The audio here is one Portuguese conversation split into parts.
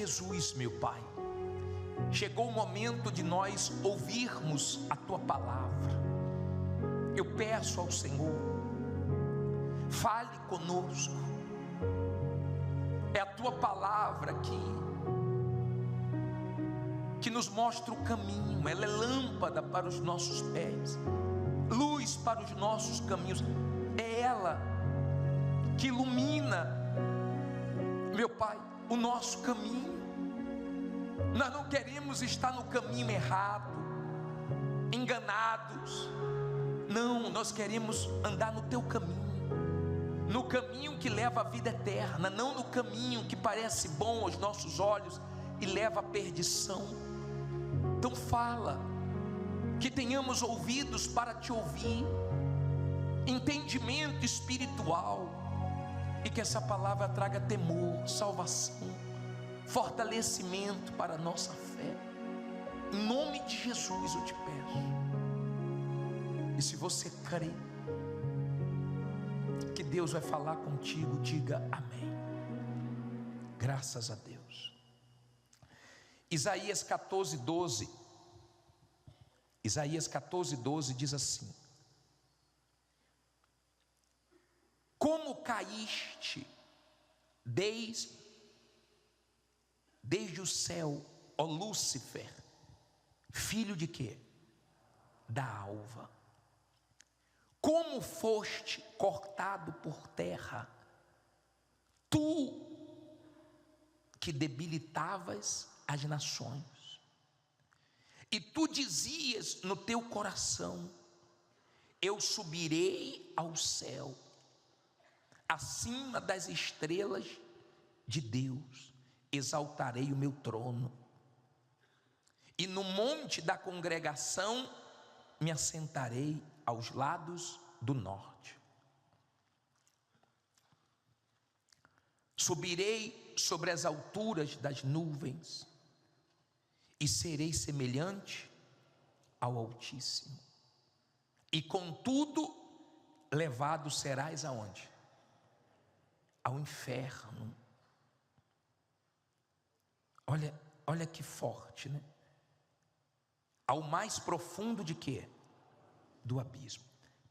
Jesus, meu Pai, chegou o momento de nós ouvirmos a Tua palavra. Eu peço ao Senhor, fale conosco. É a Tua palavra que nos mostra o caminho. Ela é lâmpada para os nossos pés, luz para os nossos caminhos. É ela que ilumina, meu Pai, o nosso caminho. Nós não queremos estar no caminho errado, enganados. Não, nós queremos andar no Teu caminho, no caminho que leva à vida eterna, não no caminho que parece bom aos nossos olhos e leva à perdição. Então fala, que tenhamos ouvidos para Te ouvir, entendimento espiritual, e que essa palavra traga temor, salvação, fortalecimento para a nossa fé. Em nome de Jesus eu te peço. E se você crê que Deus vai falar contigo, diga amém. Graças a Deus. Isaías 14:12. Isaías 14:12 diz assim: como caíste desde o céu, ó Lúcifer, filho de quê? Da alva. Como foste cortado por terra, tu que debilitavas as nações. E tu dizias no teu coração: eu subirei ao céu, acima das estrelas de Deus, exaltarei o meu trono, e no monte da congregação me assentarei aos lados do norte. Subirei sobre as alturas das nuvens, e serei semelhante ao Altíssimo. E contudo, levado serás aonde? Ao inferno. Olha que forte, né? Ao mais profundo de quê? Do abismo.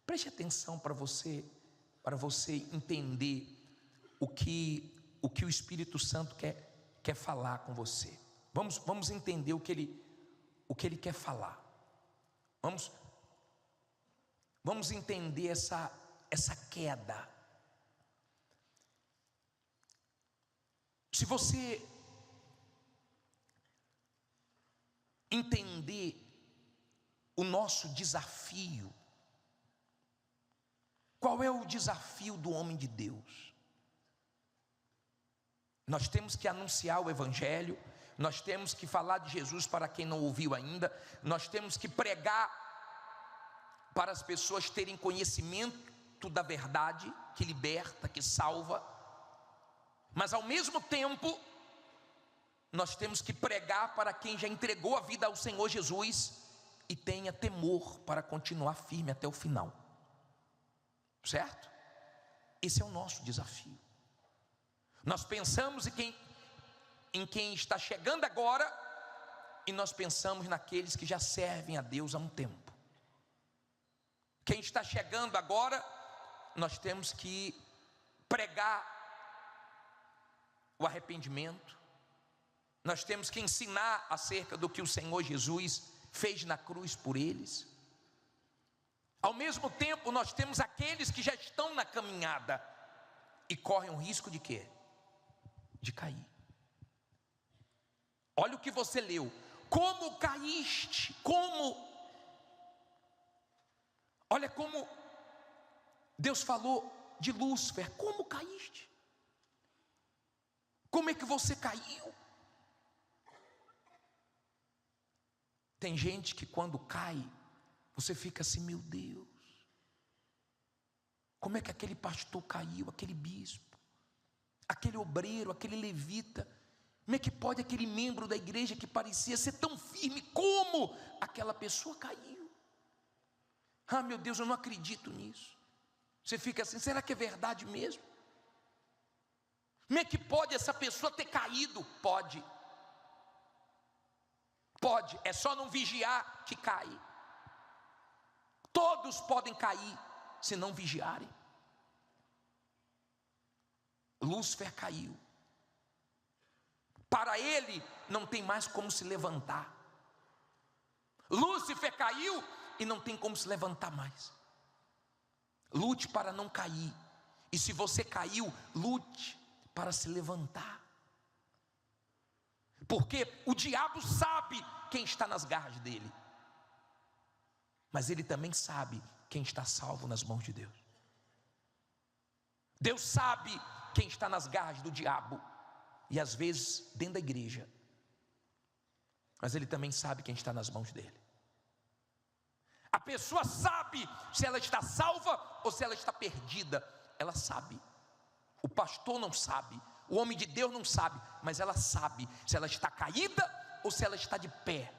Preste atenção para você entender o que o Espírito Santo quer falar com você. Vamos entender o que ele quer falar. Vamos entender essa queda. Se você entender o nosso desafio, qual é o desafio do homem de Deus? Nós temos que anunciar o Evangelho, nós temos que falar de Jesus para quem não ouviu ainda, nós temos que pregar para as pessoas terem conhecimento da verdade que liberta, que salva, mas ao mesmo tempo nós temos que pregar para quem já entregou a vida ao Senhor Jesus e tenha temor para continuar firme até o final, certo? Esse é o nosso desafio. Nós pensamos em quem está chegando agora, e nós pensamos naqueles que já servem a Deus há um tempo. Quem está chegando agora, nós temos que pregar o arrependimento, nós temos que ensinar acerca do que o Senhor Jesus fez na cruz por eles. Ao mesmo tempo, nós temos aqueles que já estão na caminhada e correm o risco de quê? De cair. Olha o que você leu: como caíste, olha como Deus falou de Lúcifer. Como caíste? Como é que você caiu? Tem gente que quando cai, você fica assim: meu Deus, como é que aquele pastor caiu, aquele bispo, aquele obreiro, aquele levita? Como é que pode aquele membro da igreja que parecia ser tão firme, como aquela pessoa caiu? Ah, meu Deus, eu não acredito nisso. Você fica assim: será que é verdade mesmo? Como é que pode essa pessoa ter caído? Pode, Pode, é só não vigiar que cai. Todos podem cair se não vigiarem. Lúcifer caiu. Para ele não tem mais como se levantar. Lúcifer caiu e não tem como se levantar mais. Lute para não cair. E se você caiu, lute para se levantar. Porque o diabo sabe quem está nas garras dele. Mas ele também sabe quem está salvo nas mãos de Deus. Deus sabe quem está nas garras do diabo. E às vezes dentro da igreja. Mas ele também sabe quem está nas mãos dele. A pessoa sabe se ela está salva ou se ela está perdida. Ela sabe. O pastor não sabe. O homem de Deus não sabe. Mas ela sabe se ela está caída ou se ela está de pé.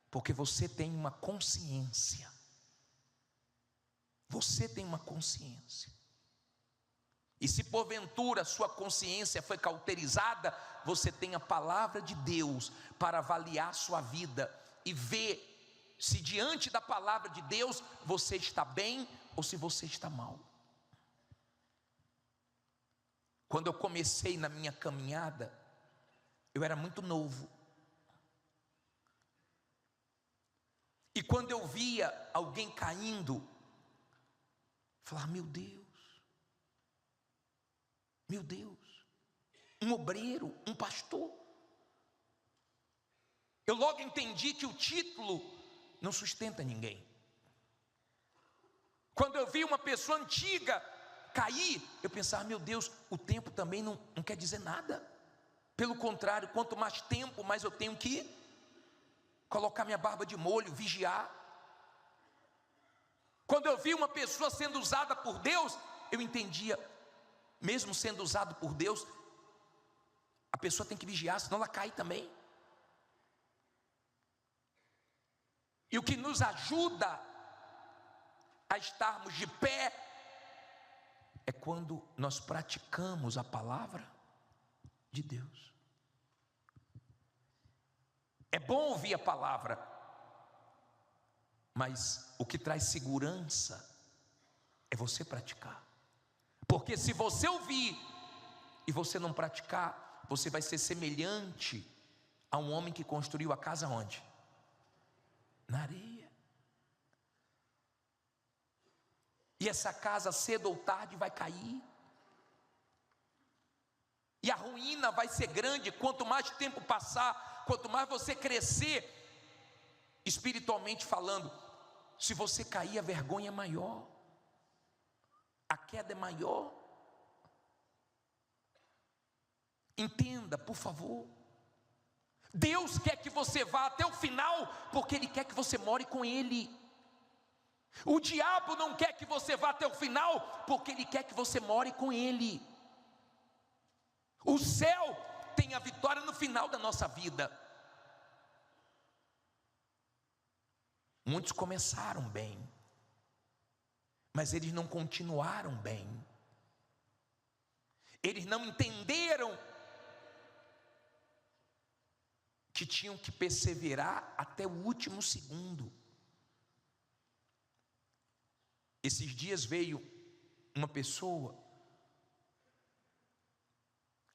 Porque você tem uma consciência. Você tem uma consciência. E se porventura sua consciência foi cauterizada, você tem a palavra de Deus para avaliar sua vida e ver se diante da palavra de Deus você está bem ou se você está mal. Quando eu comecei na minha caminhada, eu era muito novo. E quando eu via alguém caindo, eu falava, meu Deus, um obreiro, um pastor. Eu logo entendi que o título não sustenta ninguém. Quando eu vi uma pessoa antiga cair, eu pensava, meu Deus, o tempo também não quer dizer nada. Pelo contrário, quanto mais tempo, mais eu tenho que colocar minha barba de molho, vigiar. Quando eu vi uma pessoa sendo usada por Deus, eu entendia, mesmo sendo usado por Deus, a pessoa tem que vigiar, senão ela cai também. E o que nos ajuda a estarmos de pé é quando nós praticamos a palavra de Deus. É bom ouvir a palavra, mas o que traz segurança é você praticar. Porque se você ouvir e você não praticar, você vai ser semelhante a um homem que construiu a casa onde? Na areia. E essa casa cedo ou tarde vai cair. E a ruína vai ser grande. Quanto mais tempo passar, quanto mais você crescer, espiritualmente falando, se você cair, a vergonha é maior, a queda é maior. Entenda, por favor. Deus quer que você vá até o final, porque Ele quer que você more com Ele. O diabo não quer que você vá até o final, porque ele quer que você more com Ele. O céu tem a vitória no final da nossa vida. Muitos começaram bem, mas eles não continuaram bem. Eles não entenderam que tinham que perseverar até o último segundo. Esses dias veio uma pessoa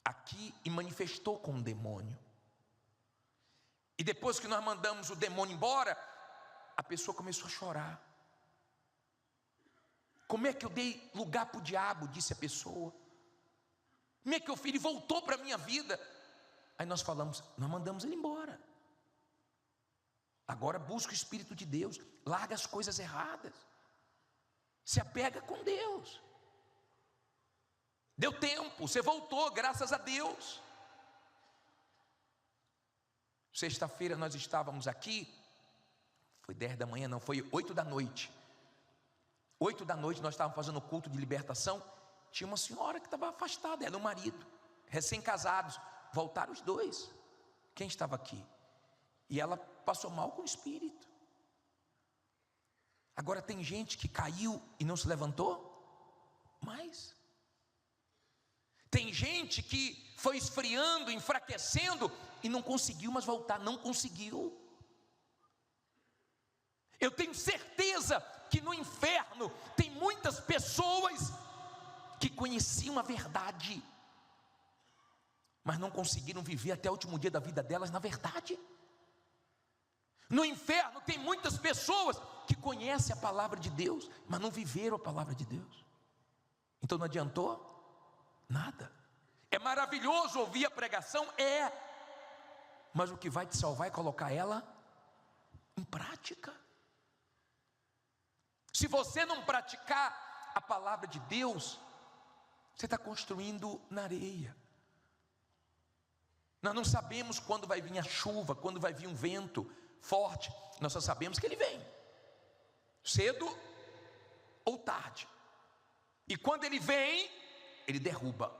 aqui e manifestou com um demônio. E depois que nós mandamos o demônio embora, a pessoa começou a chorar. Como é que eu dei lugar para o diabo? Disse a pessoa. Como é que eu fiz? Ele voltou para a minha vida. Aí nós falamos, nós mandamos ele embora. Agora busca o Espírito de Deus, larga as coisas erradas, se apega com Deus. Deu tempo, você voltou, graças a Deus. Sexta-feira nós estávamos aqui, foi 10 da manhã, não, foi 8 da noite. 8 da noite nós estávamos fazendo o culto de libertação. Tinha uma senhora que estava afastada, ela e o marido, recém-casados, voltaram os dois. Quem estava aqui? E ela passou mal com o espírito. Agora tem gente que caiu e não se levantou mais. Tem gente que foi esfriando, enfraquecendo, e não conseguiu mais voltar, não conseguiu. Eu tenho certeza que no inferno tem muitas pessoas que conheciam a verdade, mas não conseguiram viver até o último dia da vida delas na verdade. No inferno tem muitas pessoas que conhecem a palavra de Deus, mas não viveram a palavra de Deus. Então não adiantou nada. É maravilhoso ouvir a pregação, mas o que vai te salvar é colocar ela em prática. Se você não praticar a palavra de Deus, você está construindo na areia. Nós não sabemos quando vai vir a chuva, quando vai vir um vento forte. Nós só sabemos que ele vem, cedo ou tarde. E quando ele vem, ele derruba.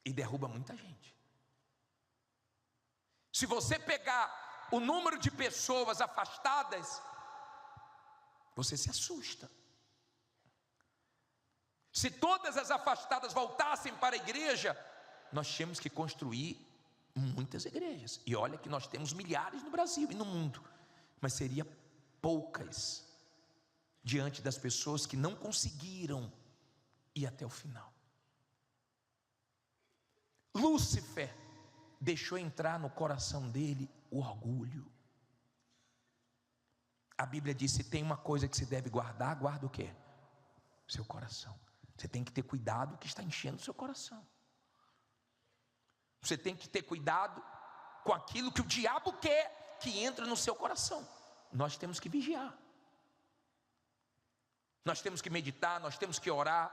E derruba muita gente. Se você pegar o número de pessoas afastadas, você se assusta. Se todas as afastadas voltassem para a igreja, nós tínhamos que construir muitas igrejas. E olha que nós temos milhares no Brasil e no mundo, mas seria poucas diante das pessoas que não conseguiram ir até o final. Lúcifer deixou entrar no coração dele o orgulho. A Bíblia diz: se tem uma coisa que se deve guardar, guarda o quê? Seu coração. Você tem que ter cuidado que está enchendo o seu coração. Você tem que ter cuidado com aquilo que o diabo quer que entre no seu coração. Nós temos que vigiar. Nós temos que meditar, nós temos que orar,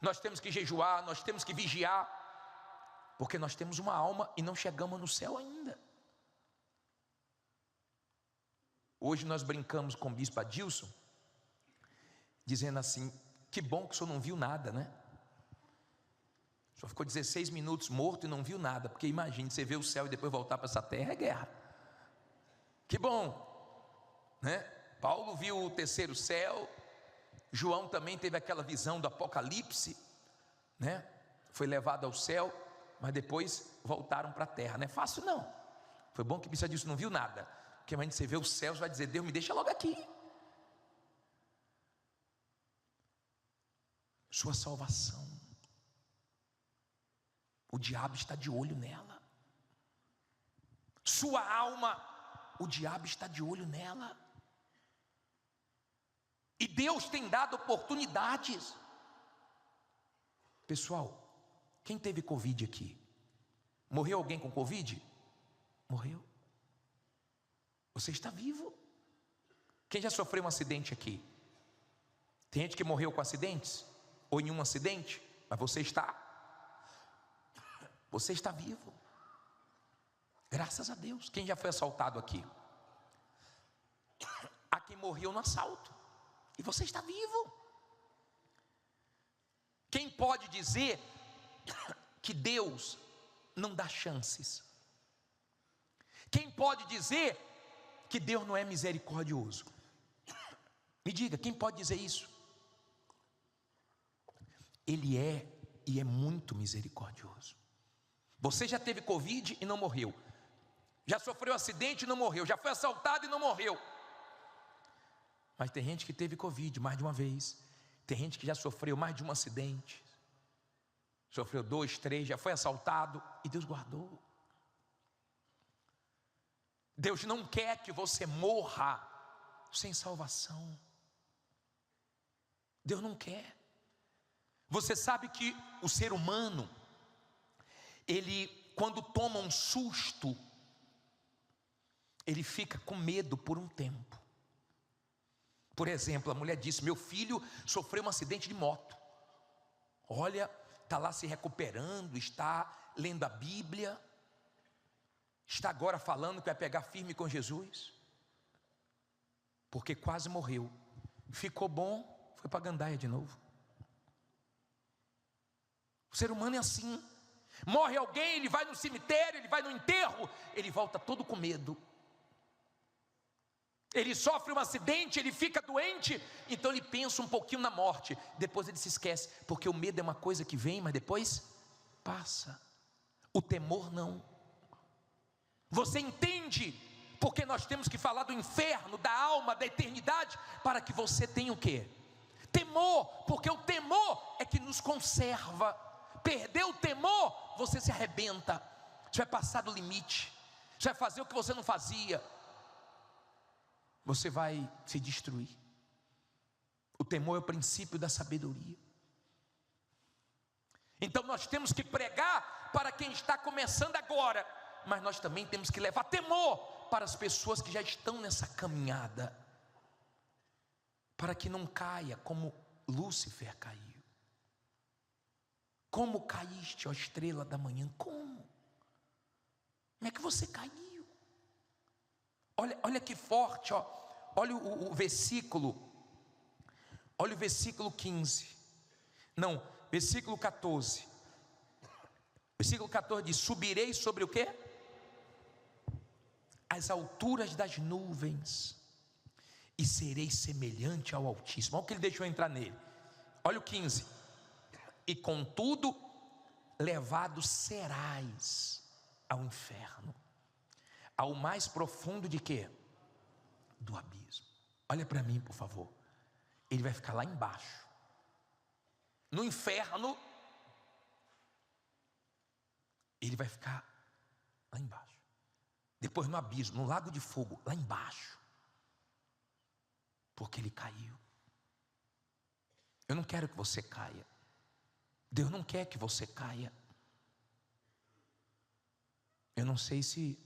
nós temos que jejuar, nós temos que vigiar, porque nós temos uma alma e não chegamos no céu ainda. Hoje nós brincamos com o bispo Adilson, dizendo assim: que bom que o senhor não viu nada, né? O senhor ficou 16 minutos morto e não viu nada, porque imagine, você ver o céu e depois voltar para essa terra, é guerra. Que bom, né? Paulo viu o terceiro céu, João também teve aquela visão do Apocalipse, né? Foi levado ao céu, mas depois voltaram para a terra. Não é fácil não. Foi bom que o bispo Adilson não viu nada, porque imagine, você vê os céus, vai dizer: Deus, me deixa logo aqui. Sua salvação, o diabo está de olho nela. Sua alma, o diabo está de olho nela. E Deus tem dado oportunidades. Pessoal, quem teve Covid aqui? Morreu alguém com Covid? Morreu. Você está vivo. Quem já sofreu um acidente aqui? Tem gente que morreu com acidentes, ou em um acidente, mas você está vivo. Graças a Deus. Quem já foi assaltado aqui? Há quem morreu no assalto, e você está vivo. Quem pode dizer que Deus não dá chances? Quem pode dizer que Deus não é misericordioso? Me diga, quem pode dizer isso? Ele é, e é muito misericordioso. Você já teve Covid e não morreu, já sofreu acidente e não morreu, já foi assaltado e não morreu. Mas tem gente que teve Covid mais de uma vez, tem gente que já sofreu mais de um acidente, sofreu 2, 3, já foi assaltado e Deus guardou. Deus não quer que você morra sem salvação. Deus não quer. Você sabe que o ser humano, ele, quando toma um susto, ele fica com medo por um tempo. Por exemplo, a mulher disse: meu filho sofreu um acidente de moto. Olha, está lá se recuperando, está lendo a Bíblia, está agora falando que vai pegar firme com Jesus, porque quase morreu. Ficou bom, foi para a gandaia de novo. O ser humano é assim. Morre alguém, ele vai no cemitério, ele vai no enterro, ele volta todo com medo. Ele sofre um acidente, ele fica doente, então ele pensa um pouquinho na morte, depois ele se esquece, porque o medo é uma coisa que vem, mas depois passa, o temor não. Você entende porque nós temos que falar do inferno, da alma, da eternidade, para que você tenha o quê? Temor, porque o temor é que nos conserva. Perder o temor, você se arrebenta, você vai passar do limite, você vai fazer o que você não fazia, você vai se destruir. O temor é o princípio da sabedoria. Então nós temos que pregar para quem está começando agora, mas nós também temos que levar temor para as pessoas que já estão nessa caminhada, para que não caia como Lúcifer caiu. Como caíste, ó estrela da manhã? Como é que você caiu? Olha que forte, ó. Olha o versículo. Olha o versículo 15. Não, versículo 14. Versículo 14 diz: subirei sobre o quê? As alturas das nuvens, e serei semelhante ao Altíssimo. Olha o que ele deixou entrar nele. Olha o 15. E contudo, levado serás ao inferno, ao mais profundo de quê? Do abismo. Olha para mim, por favor. Ele vai ficar lá embaixo, no inferno. Ele vai ficar lá embaixo, depois no abismo, no lago de fogo, lá embaixo, porque ele caiu. Eu não quero que você caia. Deus não quer que você caia. Eu não sei se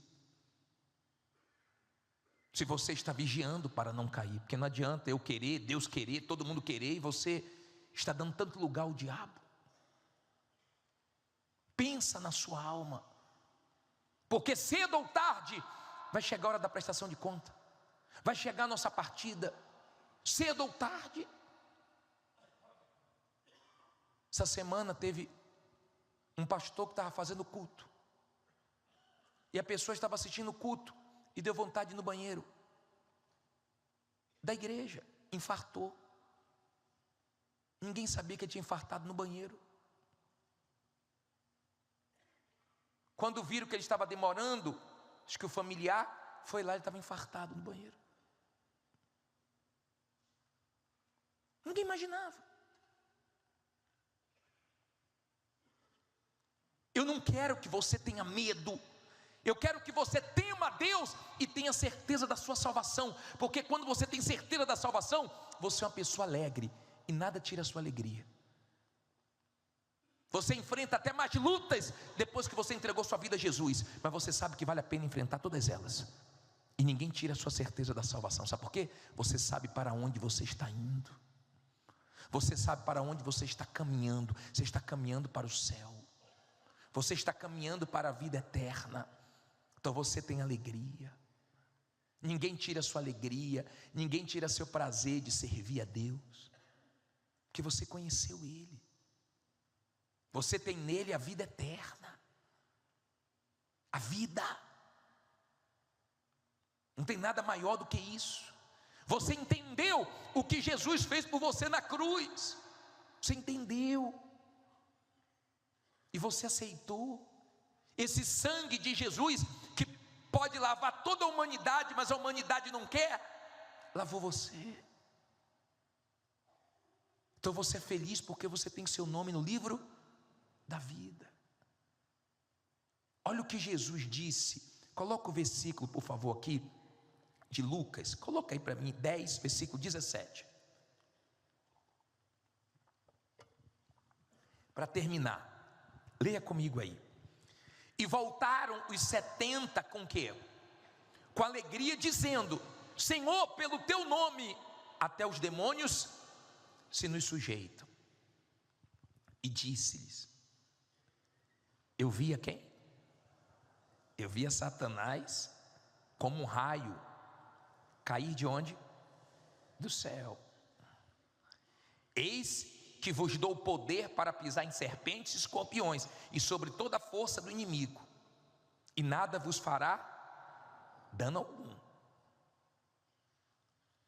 você está vigiando para não cair, porque não adianta eu querer, Deus querer, todo mundo querer, e você está dando tanto lugar ao diabo. Pensa na sua alma, porque cedo ou tarde vai chegar a hora da prestação de conta, vai chegar a nossa partida, cedo ou tarde. Essa semana teve um pastor que estava fazendo culto, e a pessoa estava assistindo o culto e deu vontade de ir no banheiro da igreja, infartou. Ninguém sabia que ele tinha infartado no banheiro. Quando viram que ele estava demorando, acho que o familiar foi lá, ele estava infartado no banheiro. Ninguém imaginava. Eu não quero que você tenha medo. Eu quero que você tema a Deus e tenha certeza da sua salvação, porque quando você tem certeza da salvação, você é uma pessoa alegre e nada tira a sua alegria. Você enfrenta até mais lutas depois que você entregou sua vida a Jesus, mas você sabe que vale a pena enfrentar todas elas, e ninguém tira a sua certeza da salvação. Sabe por quê? Você sabe para onde você está indo, você sabe para onde você está caminhando. Você está caminhando para o céu, você está caminhando para a vida eterna. Então você tem alegria. Ninguém tira a sua alegria, ninguém tira seu prazer de servir a Deus, porque você conheceu Ele. Você tem nele a vida eterna. A vida. Não tem nada maior do que isso. Você entendeu o que Jesus fez por você na cruz. Você entendeu. E você aceitou esse sangue de Jesus, que pode lavar toda a humanidade, mas a humanidade não quer. Lavou você. Então você é feliz porque você tem seu nome no livro da vida. Olha o que Jesus disse. Coloca o versículo, por favor, aqui de Lucas. Coloca aí para mim, 10, versículo 17. Para terminar, leia comigo aí. E voltaram os 70 com quê? Com alegria, dizendo: Senhor, pelo teu nome até os demônios se nos sujeitam. E disse-lhes: eu via quem? Eu via Satanás como um raio cair de onde? Do céu. Eis que vos dou poder para pisar em serpentes e escorpiões, e sobre toda a força do inimigo, e nada vos fará dano algum. O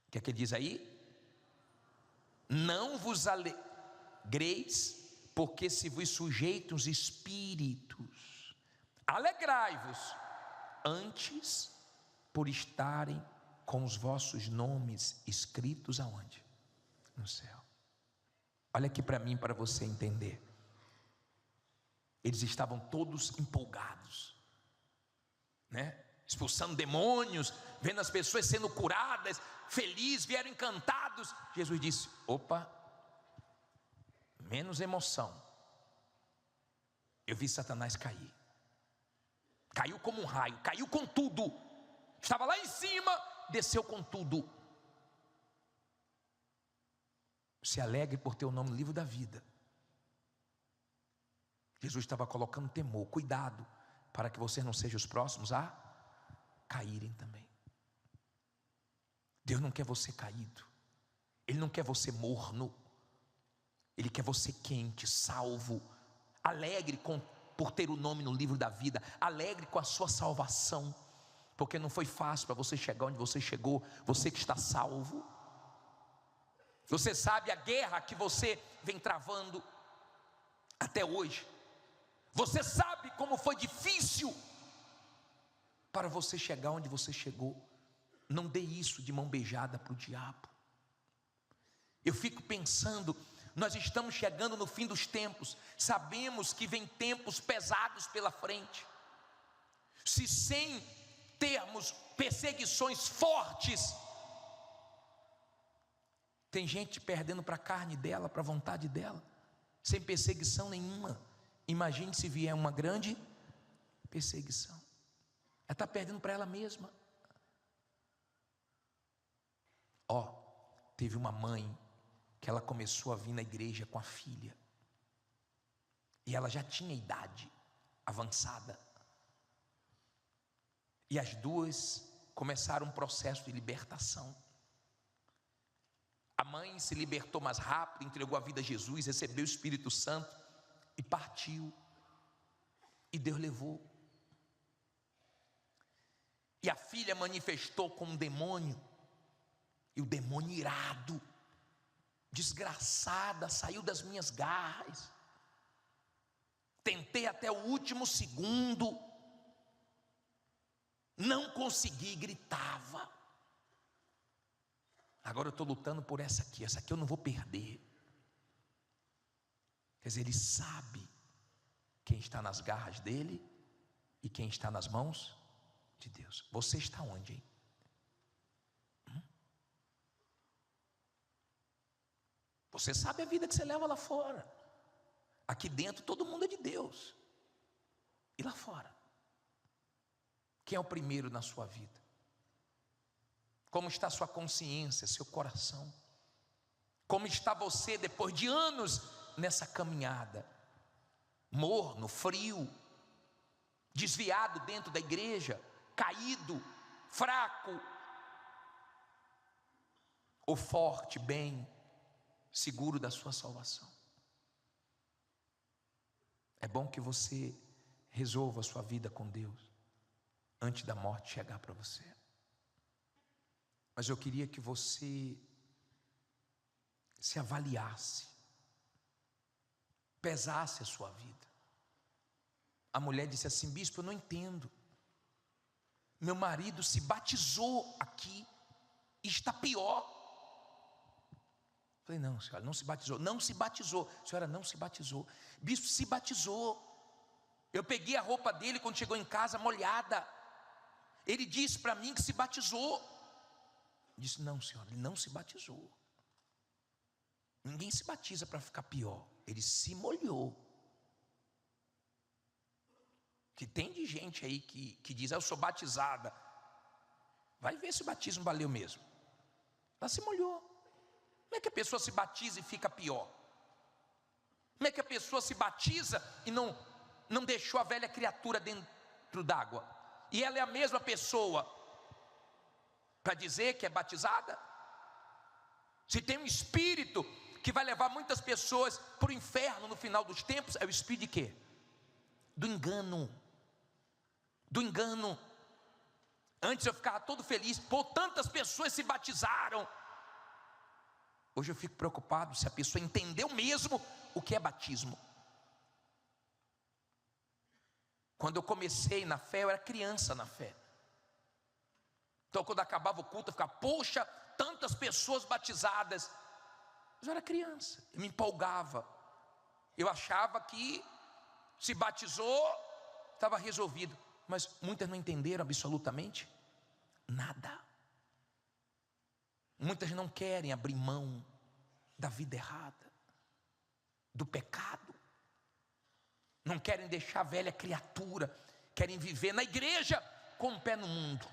que é que ele diz aí? Não vos alegreis porque se vos sujeitam os espíritos, alegrai-vos antes por estarem com os vossos nomes escritos aonde? No céu. Olha aqui para mim, para você entender. Eles estavam todos empolgados, né? Expulsando demônios, vendo as pessoas sendo curadas, felizes, vieram encantados. Jesus disse: opa, menos emoção. Eu vi Satanás cair. Caiu como um raio, caiu com tudo. Estava lá em cima, desceu com tudo. Se alegre por ter o nome no livro da vida. Jesus estava colocando temor, cuidado, para que você não seja os próximos a caírem também. Deus não quer você caído, Ele não quer você morno, Ele quer você quente, salvo, alegre por ter o nome no livro da vida, alegre com a sua salvação, porque não foi fácil para você chegar onde você chegou. Você que está salvo, você sabe a guerra que você vem travando até hoje, você sabe como foi difícil para você chegar onde você chegou. Não dê isso de mão beijada para o diabo. Eu fico pensando, nós estamos chegando no fim dos tempos, sabemos que vem tempos pesados pela frente. Se sem termos perseguições fortes, tem gente perdendo para a carne dela, para a vontade dela, sem perseguição nenhuma. Imagine se vier uma grande perseguição. Ela está perdendo para ela mesma. Teve uma mãe que ela começou a vir na igreja com a filha, e ela já tinha idade avançada, e as duas começaram um processo de libertação. A mãe se libertou mais rápido, entregou a vida a Jesus, recebeu o Espírito Santo e partiu, e Deus levou. E a filha manifestou com um demônio, e o demônio irado, desgraçada, saiu das minhas garras. Tentei até o último segundo, não consegui, gritava. Agora eu estou lutando por essa aqui eu não vou perder. Quer dizer, ele sabe quem está nas garras dele e quem está nas mãos de Deus. Você está onde, hein? Você sabe a vida que você leva lá fora. Aqui dentro todo mundo é de Deus. E lá fora? Quem é o primeiro na sua vida? Como está sua consciência, seu coração? Como está você depois de anos nessa caminhada? Morno, frio, desviado dentro da igreja, caído, fraco, ou forte, bem, seguro da sua salvação? É bom que você resolva a sua vida com Deus antes da morte chegar para você. Mas eu queria que você se avaliasse, pesasse a sua vida. A mulher disse assim: bispo, eu não entendo. Meu marido se batizou aqui e está pior. Falei: não, senhora, não se batizou. Não se batizou. Senhora, não se batizou. Bispo, se batizou. Eu peguei a roupa dele quando chegou em casa molhada. Ele disse para mim que se batizou. Eu disse: não, senhora, ele não se batizou. Ninguém se batiza para ficar pior. Ele se molhou. Que tem de gente aí que diz: eu sou batizada. Vai ver se o batismo valeu mesmo. Ela se molhou. Como é que a pessoa se batiza e fica pior? Como é que a pessoa se batiza e não deixou a velha criatura dentro d'água? E ela é a mesma pessoa para dizer que é batizada? Se tem um espírito que vai levar muitas pessoas para o inferno no final dos tempos, é o espírito de quê? Do engano. Do engano. Antes eu ficava todo feliz, pô, tantas pessoas se batizaram. Hoje eu fico preocupado se a pessoa entendeu mesmo o que é batismo. Quando eu comecei na fé, eu era criança na fé. Então quando acabava o culto, eu ficava, poxa, tantas pessoas batizadas. Mas eu era criança, eu me empolgava. Eu achava que se batizou, estava resolvido. Mas muitas não entenderam absolutamente nada. Muitas não querem abrir mão da vida errada, do pecado. Não querem deixar a velha criatura, querem viver na igreja com o pé no mundo.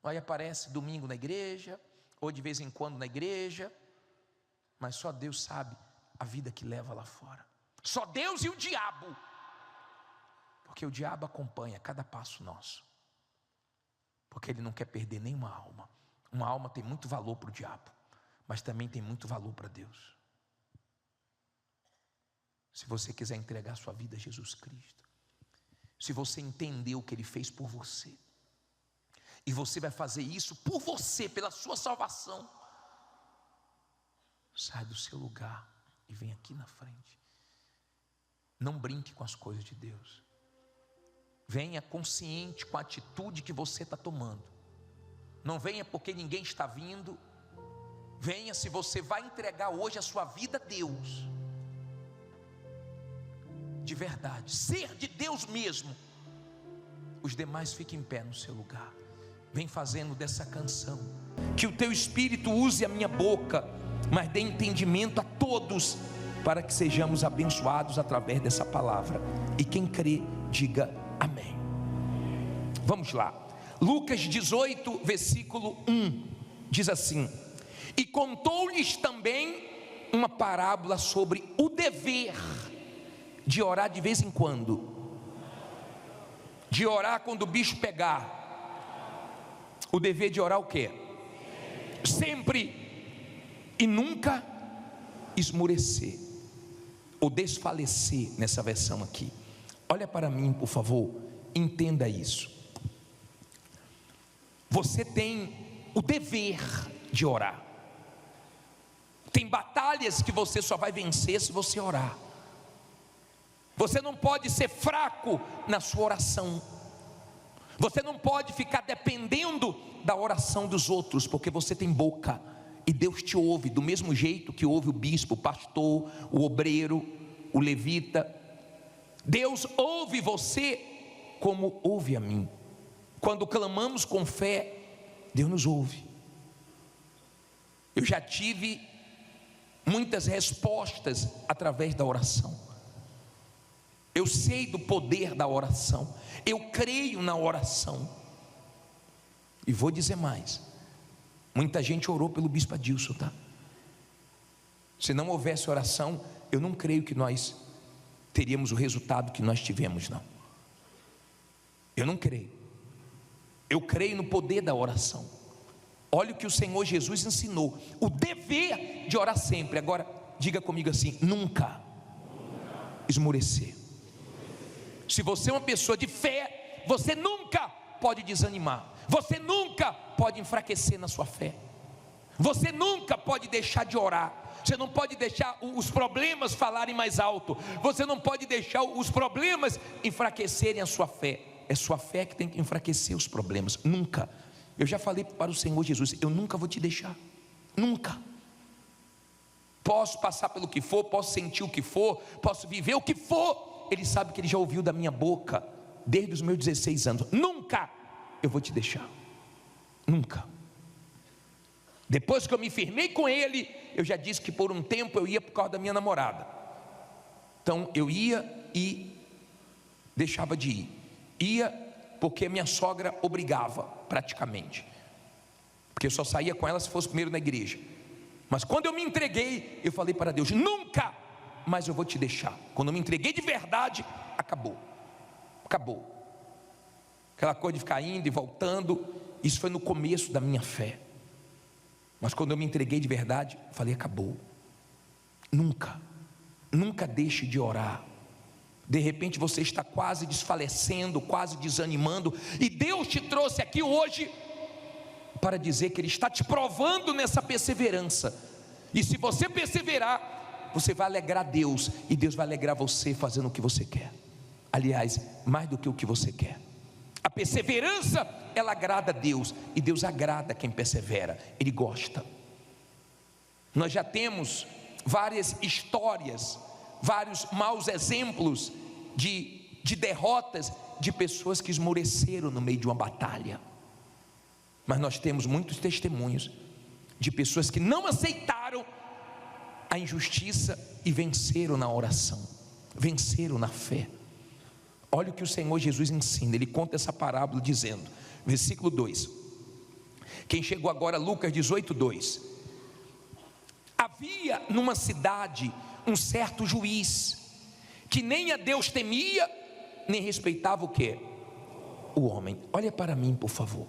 Aí aparece domingo na igreja, ou de vez em quando na igreja, mas só Deus sabe a vida que leva lá fora. Só Deus e o diabo, porque o diabo acompanha cada passo nosso, porque ele não quer perder nenhuma alma. Uma alma tem muito valor para o diabo, mas também tem muito valor para Deus. Se você quiser entregar sua vida a Jesus Cristo, se você entender o que Ele fez por você, e você vai fazer isso por você, pela sua salvação, sai do seu lugar e vem aqui na frente. Não brinque com as coisas de Deus. Venha consciente com a atitude que você está tomando. Não venha porque ninguém está vindo. Venha se você vai entregar hoje a sua vida a Deus, de verdade, ser de Deus mesmo. Os demais fiquem em pé no seu lugar. Vem fazendo dessa canção. Que o teu Espírito use a minha boca, mas dê entendimento a todos, para que sejamos abençoados através dessa palavra. E quem crê, diga amém. Vamos lá. Lucas 18, versículo 1, diz assim: e contou-lhes também uma parábola sobre o dever de orar de vez em quando, de orar quando o bicho pegar. O dever de orar o quê? Sempre, e nunca esmorecer ou desfalecer, nessa versão aqui. Olha para mim, por favor, entenda isso. Você tem o dever de orar. Tem batalhas que você só vai vencer se você orar. Você não pode ser fraco na sua oração. Você não pode ficar dependendo da oração dos outros, porque você tem boca e Deus te ouve do mesmo jeito que ouve o bispo, o pastor, o obreiro, o levita. Deus ouve você como ouve a mim. Quando clamamos com fé, Deus nos ouve. Eu já tive muitas respostas através da oração. Eu sei do poder da oração. Eu creio na oração. E vou dizer mais: muita gente orou pelo bispo Adilson, tá? Se não houvesse oração, eu não creio que nós teríamos o resultado que nós tivemos, não. Eu não creio. Eu creio no poder da oração. Olha o que o Senhor Jesus ensinou: o dever de orar sempre. Agora, diga comigo assim: nunca esmorecer. Se você é uma pessoa de fé, você nunca pode desanimar. Você nunca pode enfraquecer na sua fé. Você nunca pode deixar de orar. Você não pode deixar os problemas falarem mais alto. Você não pode deixar os problemas enfraquecerem a sua fé. É sua fé que tem que enfraquecer os problemas. Nunca. Eu já falei para o Senhor Jesus: eu nunca vou te deixar. Nunca. Posso passar pelo que for, posso sentir o que for, posso viver o que for. Ele sabe que Ele já ouviu da minha boca desde os meus 16 anos: nunca eu vou te deixar. Nunca. Depois que eu me firmei com Ele, eu já disse que por um tempo eu ia por causa da minha namorada. Então eu ia e deixava de ir. Ia porque minha sogra obrigava, praticamente, porque eu só saía com ela se fosse primeiro na igreja. Mas quando eu me entreguei, eu falei para Deus: nunca mais eu vou te deixar. Quando eu me entreguei de verdade, acabou. Acabou. Aquela coisa de ficar indo e voltando, isso foi no começo da minha fé. Mas quando eu me entreguei de verdade, falei: acabou. Nunca, nunca deixe de orar. De repente você está quase desfalecendo, quase desanimando, e Deus te trouxe aqui hoje para dizer que Ele está te provando nessa perseverança. E se você perseverar, você vai alegrar Deus, e Deus vai alegrar você fazendo o que você quer. Aliás, mais do que o que você quer. A perseverança, ela agrada a Deus, e Deus agrada quem persevera, Ele gosta. Nós já temos várias histórias, vários maus exemplos de derrotas de pessoas que esmoreceram no meio de uma batalha. Mas nós temos muitos testemunhos de pessoas que não aceitaram a injustiça e venceram na oração, venceram na fé. Olha o que o Senhor Jesus ensina. Ele conta essa parábola dizendo, versículo 2, quem chegou agora, Lucas 18, 2: havia numa cidade um certo juiz, que nem a Deus temia, nem respeitava o quê? O homem. Olha para mim, por favor.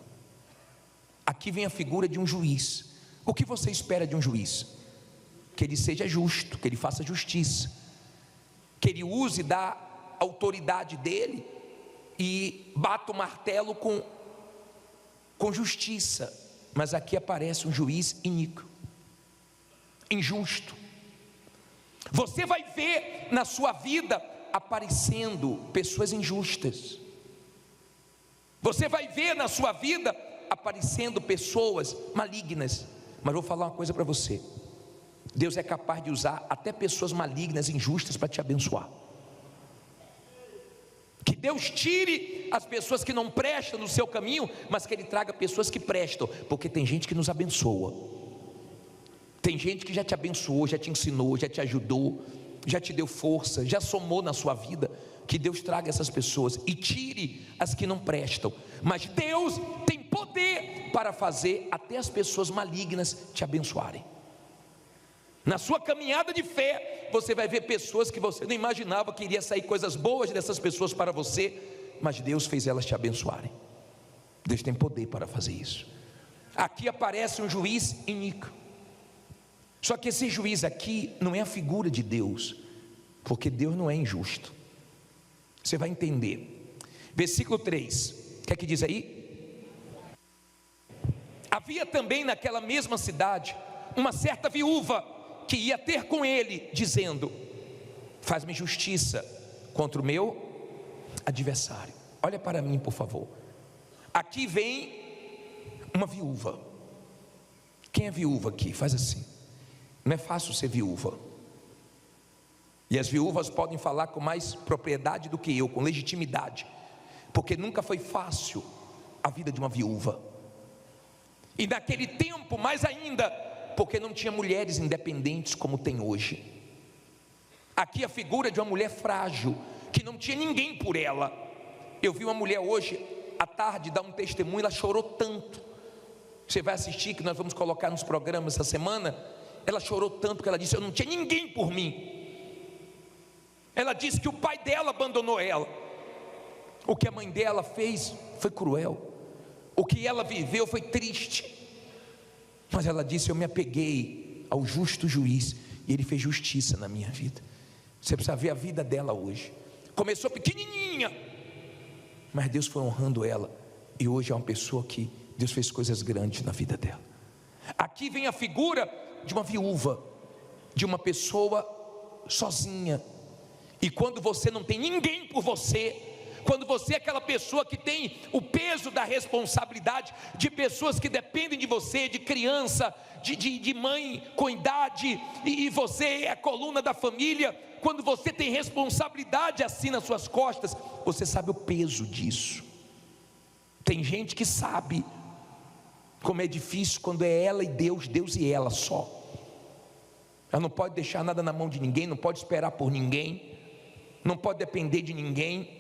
Aqui vem a figura de um juiz. O que você espera de um juiz? Que ele seja justo, que ele faça justiça, que ele use da autoridade dele e bata o martelo com justiça. Mas aqui aparece um juiz iníquo, injusto. Você vai ver na sua vida aparecendo pessoas injustas. Você vai ver na sua vida aparecendo pessoas malignas. Mas vou falar uma coisa para você: Deus é capaz de usar até pessoas malignas, injustas, para te abençoar. Que Deus tire as pessoas que não prestam no seu caminho, mas que Ele traga pessoas que prestam, porque tem gente que nos abençoa. Tem gente que já te abençoou, já te ensinou, já te ajudou, já te deu força, já somou na sua vida. Que Deus traga essas pessoas e tire as que não prestam. Mas Deus tem poder para fazer até as pessoas malignas te abençoarem. Na sua caminhada de fé, você vai ver pessoas que você não imaginava que iria sair coisas boas dessas pessoas para você, mas Deus fez elas te abençoarem. Deus tem poder para fazer isso. Aqui aparece um juiz iníquo. Só que esse juiz aqui não é a figura de Deus, porque Deus não é injusto. Você vai entender. Versículo 3, o que é que diz aí? Havia também naquela mesma cidade uma certa viúva que ia ter com ele, dizendo: faz-me justiça contra o meu adversário. Olha para mim, por favor. Aqui vem uma viúva. Quem é viúva aqui? Faz assim. Não é fácil ser viúva. E as viúvas podem falar com mais propriedade do que eu, com legitimidade, porque nunca foi fácil a vida de uma viúva. E naquele tempo, mais ainda, porque não tinha mulheres independentes como tem hoje. Aqui a figura de uma mulher frágil, que não tinha ninguém por ela. Eu vi uma mulher hoje à tarde dar um testemunho, ela chorou tanto. Você vai assistir, que nós vamos colocar nos programas essa semana. Ela chorou tanto que ela disse: eu não tinha ninguém por mim. Ela disse que o pai dela abandonou ela. O que a mãe dela fez foi cruel. O que ela viveu foi triste. Mas ela disse: eu me apeguei ao justo juiz, e ele fez justiça na minha vida. Você precisa ver a vida dela hoje. Começou pequenininha, mas Deus foi honrando ela, e hoje é uma pessoa que Deus fez coisas grandes na vida dela. Aqui vem a figura de uma viúva, de uma pessoa sozinha. E quando você não tem ninguém por você, quando você é aquela pessoa que tem o peso da responsabilidade de pessoas que dependem de você, de criança, de mãe com idade, e você é a coluna da família, quando você tem responsabilidade assim nas suas costas, você sabe o peso disso. Tem gente que sabe como é difícil quando é ela e Deus, Deus e ela só. Ela não pode deixar nada na mão de ninguém, não pode esperar por ninguém, não pode depender de ninguém.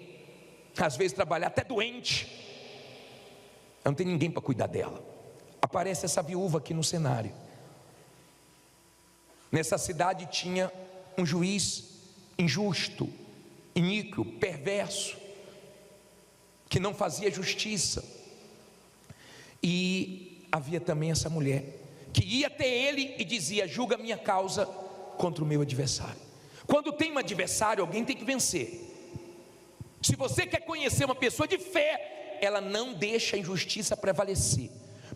Às vezes trabalhar até doente, não tem ninguém para cuidar dela. Aparece essa viúva aqui no cenário. Nessa cidade tinha um juiz injusto, iníquo, perverso, que não fazia justiça. E havia também essa mulher que ia até ele e dizia: julga minha causa contra o meu adversário. Quando tem um adversário, alguém tem que vencer. Se você quer conhecer uma pessoa de fé, ela não deixa a injustiça prevalecer,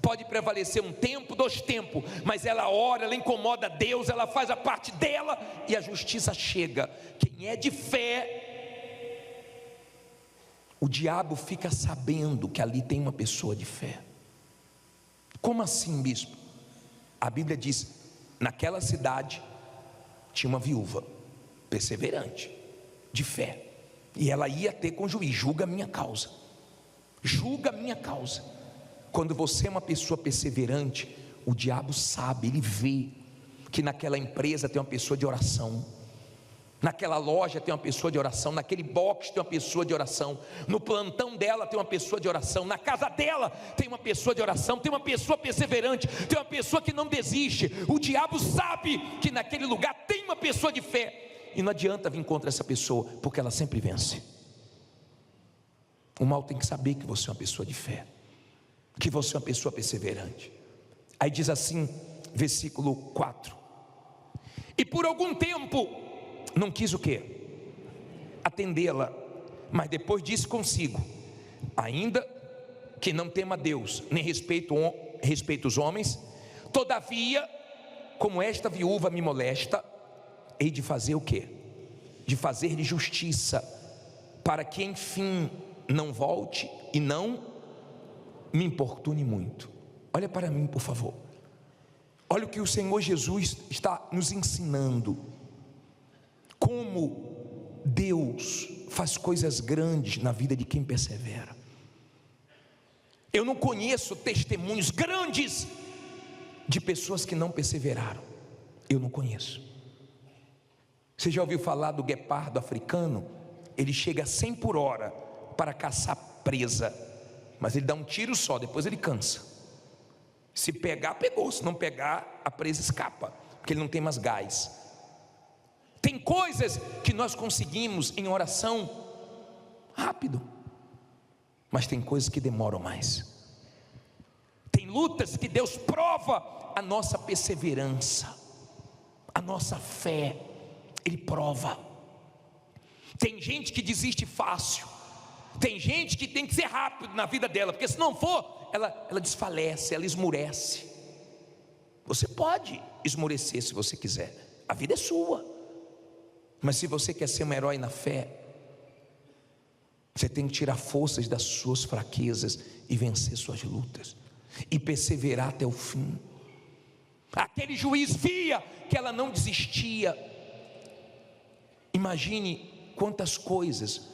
pode prevalecer um tempo, 2 tempos, mas ela ora, ela incomoda Deus, ela faz a parte dela e a justiça chega. Quem é de fé, o diabo fica sabendo que ali tem uma pessoa de fé. Como assim, bispo? A Bíblia diz: naquela cidade tinha uma viúva perseverante, de fé, e ela ia ter com o juiz: julga a minha causa, julga a minha causa. Quando você é uma pessoa perseverante, o diabo sabe, ele vê que naquela empresa tem uma pessoa de oração, naquela loja tem uma pessoa de oração, naquele box tem uma pessoa de oração, no plantão dela tem uma pessoa de oração, na casa dela tem uma pessoa de oração, tem uma pessoa perseverante, tem uma pessoa que não desiste. O diabo sabe que naquele lugar tem uma pessoa de fé, e não adianta vir contra essa pessoa, porque ela sempre vence. O mal tem que saber que você é uma pessoa de fé, que você é uma pessoa perseverante. Aí diz assim, versículo 4: e por algum tempo não quis o quê? Atendê-la, mas depois disse consigo: ainda que não tema Deus, nem respeito os homens, todavia, como esta viúva me molesta, hei de fazer o quê? De fazer-lhe justiça, para que enfim não volte e não me importune muito. Olha para mim, por favor. Olha o que o Senhor Jesus está nos ensinando. Como Deus faz coisas grandes na vida de quem persevera. Eu não conheço testemunhos grandes de pessoas que não perseveraram. Eu não conheço. Você já ouviu falar do guepardo africano? Ele chega a 100 por hora para caçar presa, mas ele dá um tiro só, depois ele cansa. Se pegar, pegou; se não pegar, a presa escapa, porque ele não tem mais gás. Tem coisas que nós conseguimos em oração rápido, mas tem coisas que demoram mais. Tem lutas que Deus prova a nossa perseverança, a nossa fé, Ele prova. Tem gente que desiste fácil, tem gente que tem que ser rápido na vida dela, porque se não for, ela desfalece, ela esmurece. Você pode esmurecer se você quiser, a vida é sua. Mas se você quer ser um herói na fé, você tem que tirar forças das suas fraquezas e vencer suas lutas, e perseverar até o fim. Aquele juiz via que ela não desistia. Imagine quantas coisas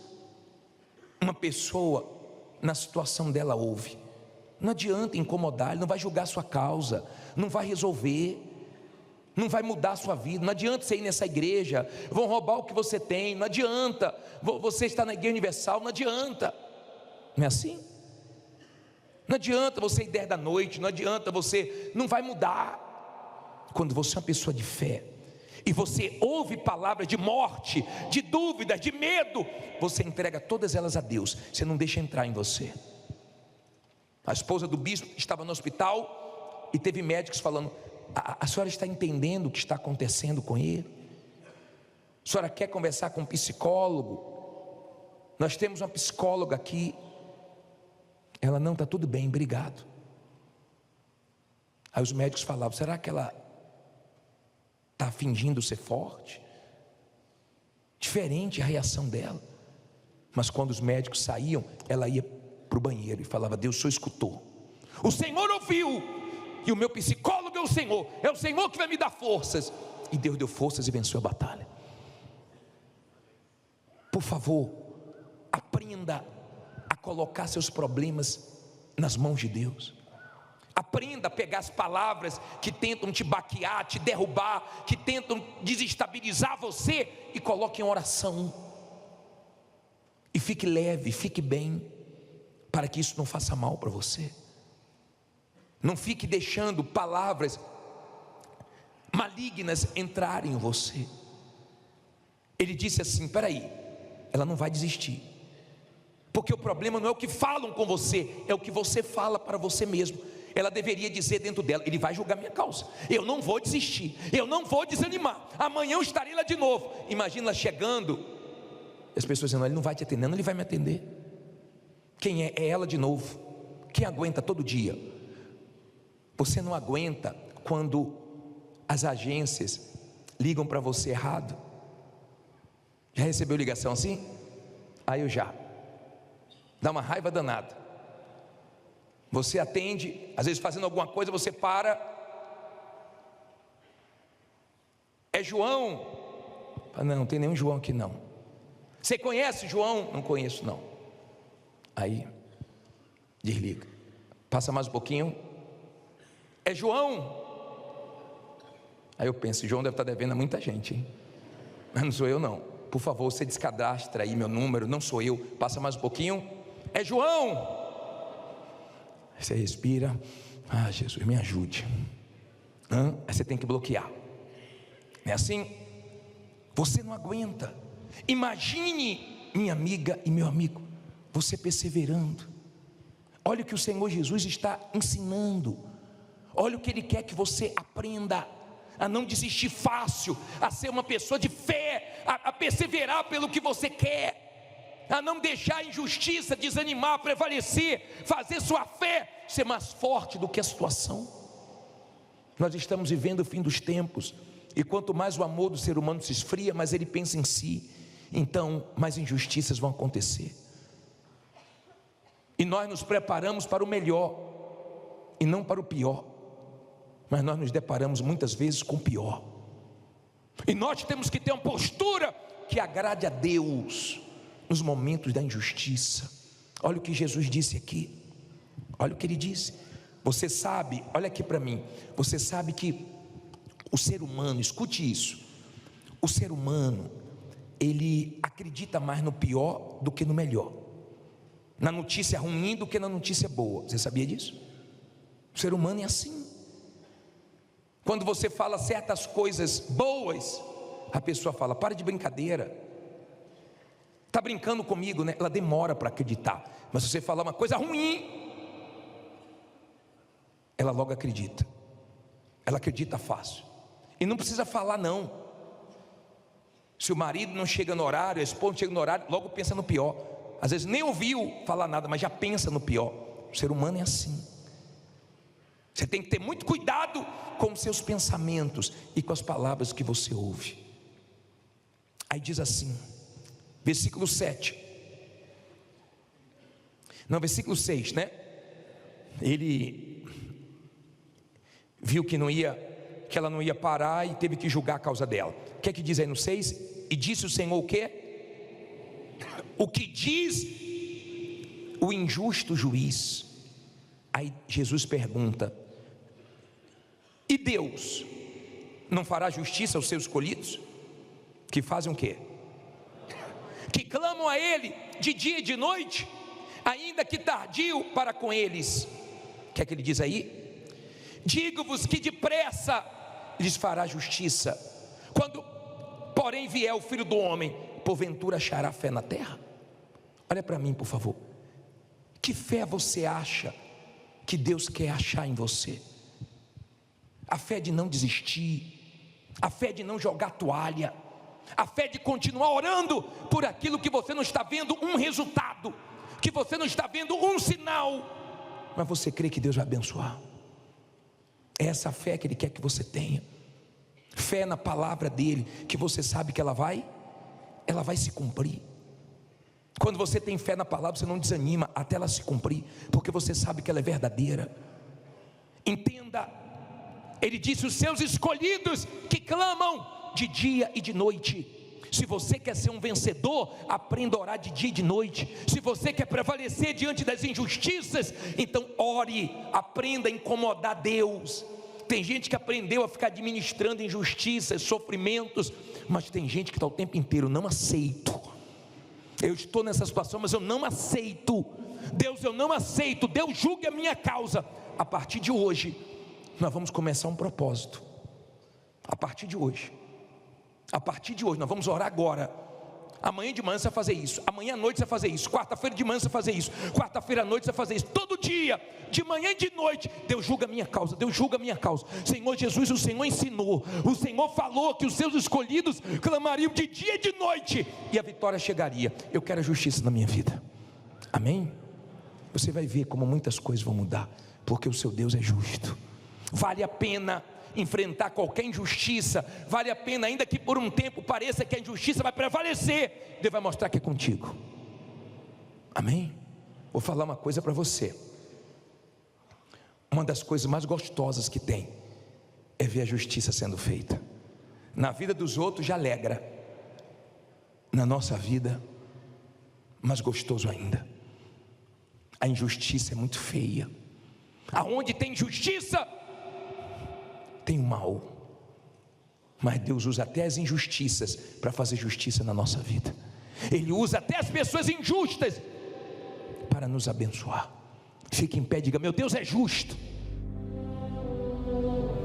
uma pessoa na situação dela ouve. Não adianta incomodar, ele não vai julgar a sua causa, não vai resolver, não vai mudar a sua vida. Não adianta você ir nessa igreja, vão roubar o que você tem. Não adianta você estar na Igreja Universal, não adianta. Não é assim? Não adianta você ir 10 da noite, não adianta você, não vai mudar. Quando você é uma pessoa de fé e você ouve palavras de morte, de dúvidas, de medo, você entrega todas elas a Deus, você não deixa entrar em você. A esposa do bispo estava no hospital e teve médicos falando: a senhora está entendendo o que está acontecendo com ele? A senhora quer conversar com um psicólogo? Nós temos uma psicóloga aqui. Ela: não, está tudo bem, obrigado. Aí os médicos falavam: será que ela está fingindo ser forte? Diferente a reação dela. Mas quando os médicos saíam, ela ia para o banheiro e falava: Deus, o Senhor escutou, o Senhor ouviu, e o meu psicólogo é o Senhor que vai me dar forças. E Deus deu forças e venceu a batalha. Por favor, aprenda a colocar seus problemas nas mãos de Deus. Aprenda a pegar as palavras que tentam te baquear, te derrubar, que tentam desestabilizar você, e coloque em oração. E fique leve, fique bem, para que isso não faça mal para você. Não fique deixando palavras malignas entrarem em você. Ele disse assim: peraí, ela não vai desistir, porque o problema não é o que falam com você, é o que você fala para você mesmo. Ela deveria dizer dentro dela: ele vai julgar minha causa, eu não vou desistir, eu não vou desanimar, amanhã eu estarei lá de novo. Imagina ela chegando, as pessoas dizendo: ele não vai te atender. Não, ele vai me atender. Quem é? É ela de novo. Quem aguenta todo dia Você não aguenta quando as agências ligam para você errado? Já recebeu ligação assim? Aí eu já. Dá uma raiva danada. Você atende, às vezes fazendo alguma coisa, você para. É João? Não tem nenhum João aqui não. Você conhece João? Não conheço não. Aí desliga. Passa mais um pouquinho. É João? Aí eu penso, João deve estar devendo a muita gente, hein? Mas não sou eu não. Por favor, você descadastra aí meu número. Não sou eu. Passa mais um pouquinho. É João? Você respira. Ah, Jesus, me ajude. Aí você tem que bloquear. Não é assim? Você não aguenta. Imagine, minha amiga e meu amigo, você perseverando. Olha o que o Senhor Jesus está ensinando. Olha o que Ele quer que você aprenda. A não desistir fácil, a ser uma pessoa de fé, a perseverar pelo que você quer, a não deixar a injustiça desanimar, prevalecer, fazer sua fé ser mais forte do que a situação. Nós estamos vivendo o fim dos tempos, e quanto mais o amor do ser humano se esfria, mais ele pensa em si, então mais injustiças vão acontecer. E nós nos preparamos para o melhor e não para o pior, mas nós nos deparamos muitas vezes com o pior. E nós temos que ter uma postura que agrade a Deus nos momentos da injustiça. Olha o que Jesus disse aqui. Olha o que Ele disse. Você sabe, olha aqui para mim. Você sabe que o ser humano, escute isso. O ser humano, ele acredita mais no pior do que no melhor. Na notícia ruim do que na notícia boa. Você sabia disso? O ser humano é assim. Quando você fala certas coisas boas, a pessoa fala, para de brincadeira, está brincando comigo, né? Ela demora para acreditar. Mas se você falar uma coisa ruim, ela logo acredita. Ela acredita fácil. E não precisa falar não. Se o marido não chega no horário, a esposa não chega no horário, logo pensa no pior. Às vezes nem ouviu falar nada, mas já pensa no pior. O ser humano é assim. Você tem que ter muito cuidado com os seus pensamentos e com as palavras que você ouve. Aí diz assim, versículo 7. Não, versículo 6, né? Ele viu que ela não ia parar e teve que julgar a causa dela. O que é que diz aí no 6? E disse o Senhor o quê? O que diz o injusto juiz? Aí Jesus pergunta, e Deus não fará justiça aos seus escolhidos? Que fazem o quê? Que clamam a Ele de dia e de noite, ainda que tardio para com eles. O que é que Ele diz aí? Digo-vos que depressa lhes fará justiça. Quando, porém, vier o Filho do Homem, porventura achará fé na terra? Olha para mim, por favor. Que fé você acha que Deus quer achar em você? A fé de não desistir, a fé de não jogar a toalha, a fé de continuar orando por aquilo que você não está vendo um resultado, que você não está vendo um sinal, mas você crê que Deus vai abençoar. É essa fé que Ele quer que você tenha. Fé na palavra dEle, que você sabe que ela vai se cumprir. Quando você tem fé na palavra, você não desanima até ela se cumprir, porque você sabe que ela é verdadeira. Entenda, Ele disse, os seus escolhidos que clamam de dia e de noite. Se você quer ser um vencedor, aprenda a orar de dia e de noite. Se você quer prevalecer diante das injustiças, então ore, aprenda a incomodar Deus. Tem gente que aprendeu a ficar administrando injustiças, sofrimentos, mas tem gente que está o tempo inteiro, não aceito. Eu estou nessa situação, mas eu não aceito. Deus, eu não aceito. Deus julgue a minha causa. A partir de hoje, nós vamos começar um propósito. A partir de hoje, nós vamos orar agora. Amanhã de manhã você vai fazer isso, amanhã à noite você vai fazer isso, quarta-feira de manhã você vai fazer isso, quarta-feira à noite você vai fazer isso, todo dia, de manhã e de noite. Deus julga a minha causa, Deus julga a minha causa. Senhor Jesus, o Senhor ensinou, o Senhor falou que os seus escolhidos clamariam de dia e de noite, e a vitória chegaria. Eu quero a justiça na minha vida, amém? Você vai ver como muitas coisas vão mudar, porque o seu Deus é justo. Vale a pena enfrentar qualquer injustiça, vale a pena, ainda que por um tempo pareça que a injustiça vai prevalecer, Deus vai mostrar que é contigo. Amém? Vou falar uma coisa para você. Uma das coisas mais gostosas que tem é ver a justiça sendo feita. Na vida dos outros já alegra, na nossa vida, mais gostoso ainda. A injustiça é muito feia. Aonde tem justiça, tem o mal. Mas Deus usa até as injustiças para fazer justiça na nossa vida. Ele usa até as pessoas injustas para nos abençoar. Fique em pé e diga: meu Deus é justo.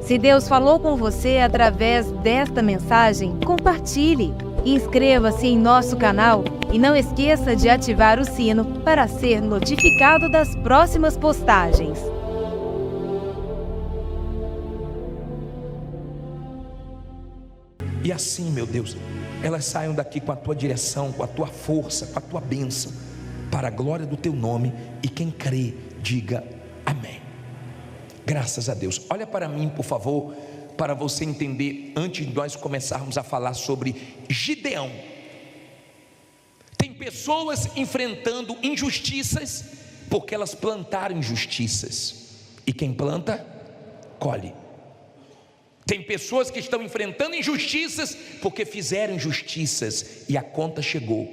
Se Deus falou com você através desta mensagem, compartilhe. Inscreva-se em nosso canal e não esqueça de ativar o sino para ser notificado das próximas postagens. E assim, meu Deus, elas saiam daqui com a tua direção, com a tua força, com a tua bênção, para a glória do teu nome. E quem crê, diga amém. Graças a Deus. Olha para mim, por favor, para você entender, antes de nós começarmos a falar sobre Gideão. Tem pessoas enfrentando injustiças, porque elas plantaram injustiças, e quem planta, colhe. Tem pessoas que estão enfrentando injustiças, porque fizeram injustiças, e a conta chegou.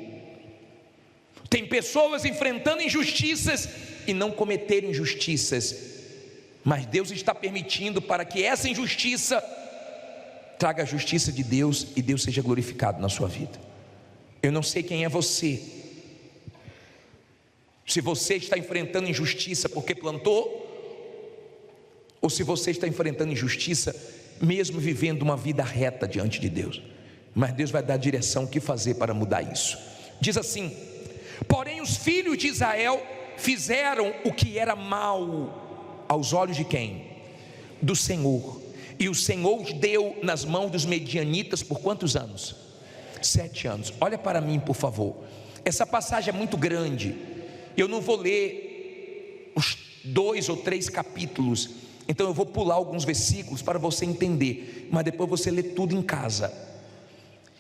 Tem pessoas enfrentando injustiças, e não cometeram injustiças, mas Deus está permitindo para que essa injustiça traga a justiça de Deus, e Deus seja glorificado na sua vida. Eu não sei quem é você, se você está enfrentando injustiça porque plantou, ou se você está enfrentando injustiça mesmo vivendo uma vida reta diante de Deus. Mas Deus vai dar direção, o que fazer para mudar isso. Diz assim: porém os filhos de Israel fizeram o que era mal aos olhos de quem? Do Senhor. E o Senhor os deu nas mãos dos medianitas por quantos anos? 7 anos. Olha para mim, por favor. Essa passagem é muito grande. Eu não vou ler os 2 ou 3 capítulos, então eu vou pular alguns versículos para você entender, mas depois você lê tudo em casa.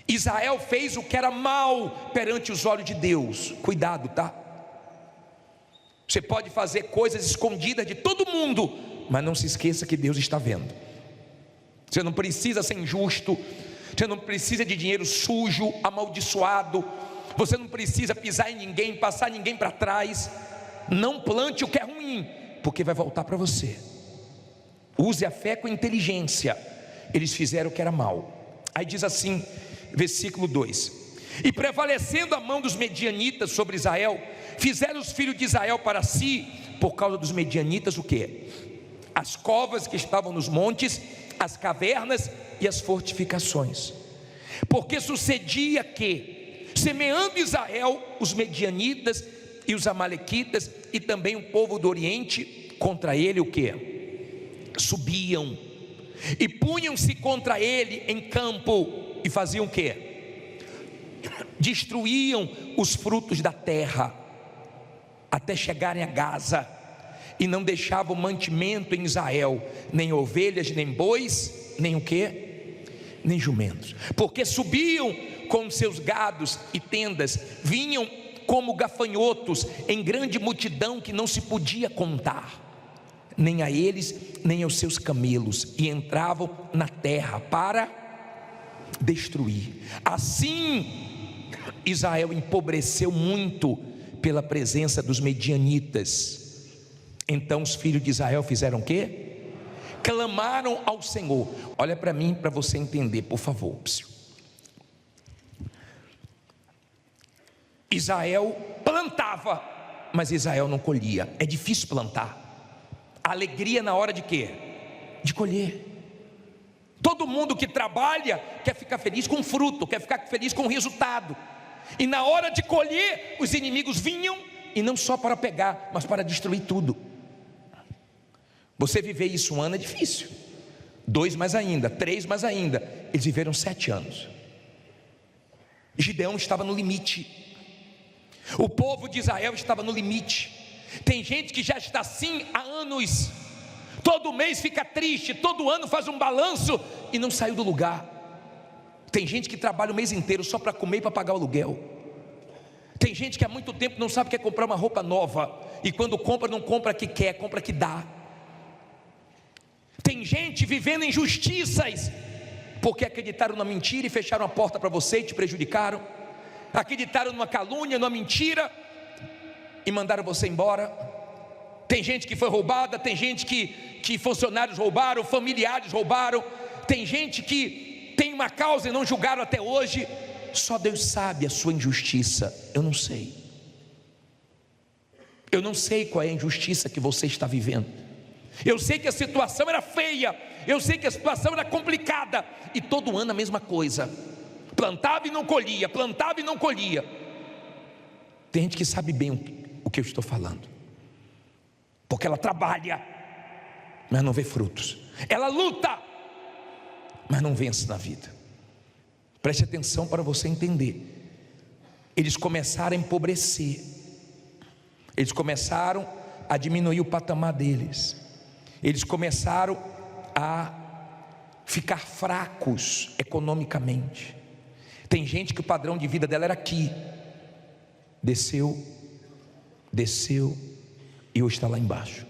Israel fez o que era mal perante os olhos de Deus. Cuidado, tá? Você pode fazer coisas escondidas de todo mundo, mas não se esqueça que Deus está vendo. Você não precisa ser injusto, você não precisa de dinheiro sujo, amaldiçoado, você não precisa pisar em ninguém, passar ninguém para trás. Não plante o que é ruim, porque vai voltar para você. Use a fé com inteligência. Eles fizeram o que era mal. Aí diz assim, versículo 2: e prevalecendo a mão dos medianitas sobre Israel, fizeram os filhos de Israel para si, por causa dos medianitas, o que? As covas que estavam nos montes, as cavernas e as fortificações. Porque sucedia que, semeando Israel, os medianitas e os amalequitas e também o povo do Oriente, contra ele o que? Subiam e punham-se contra ele em campo e faziam o que? Destruíam os frutos da terra até chegarem a Gaza, e não deixavam mantimento em Israel, nem ovelhas, nem bois, nem o que? Nem jumentos, porque subiam com seus gados e tendas, vinham como gafanhotos em grande multidão que não se podia contar, nem a eles, nem aos seus camelos, e entravam na terra para destruir. Assim Israel empobreceu muito pela presença dos medianitas. Então os filhos de Israel fizeram o quê? Clamaram ao Senhor. Olha para mim, para você entender, por favor. Israel plantava, mas Israel não colhia. É difícil plantar. Alegria na hora de quê? De colher. Todo mundo que trabalha quer ficar feliz com o fruto, quer ficar feliz com o resultado. E na hora de colher, os inimigos vinham, e não só para pegar, mas para destruir tudo. Você viver isso um ano é difícil, 2 mais ainda, 3 mais ainda. Eles viveram 7 anos. Gideão estava no limite, o povo de Israel estava no limite. Tem gente que já está assim há anos. todo mês fica triste, todo ano faz um balanço e não saiu do lugar. Tem gente que trabalha o mês inteiro só para comer e para pagar o aluguel. Tem gente que há muito tempo não sabe que quer comprar uma roupa nova, e quando compra, não compra a que quer, compra a que dá. Tem gente vivendo injustiças, porque acreditaram na mentira e fecharam a porta para você e te prejudicaram. Acreditaram numa calúnia, numa mentira e mandaram você embora. Tem gente que foi roubada, tem gente que funcionários roubaram, familiares roubaram. Tem gente que tem uma causa e não julgaram até hoje. Só Deus sabe a sua injustiça. Eu não sei. Eu não sei qual é a injustiça que você está vivendo. Eu sei que a situação era feia, eu sei que a situação era complicada, e todo ano a mesma coisa, plantava e não colhia, plantava e não colhia. Tem gente que sabe bem o que eu estou falando, porque ela trabalha, mas não vê frutos. Ela luta, mas não vence na vida. Preste atenção para você entender. Eles começaram a empobrecer, eles começaram a diminuir o patamar deles, eles começaram a ficar fracos economicamente. Tem gente que o padrão de vida dela era aqui, desceu e hoje está lá embaixo.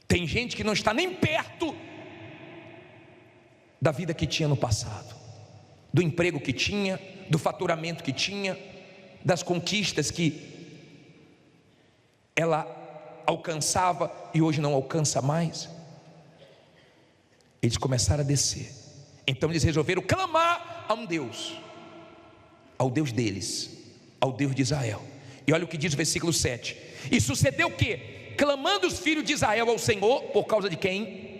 Tem gente que não está nem perto da vida que tinha no passado, do emprego que tinha, do faturamento que tinha, das conquistas que ela alcançava e hoje não alcança mais. Eles começaram a descer. Então eles resolveram clamar a um Deus, ao Deus deles, ao Deus de Israel. E olha o que diz o versículo 7. E sucedeu o quê? Clamando os filhos de Israel ao Senhor, por causa de quem?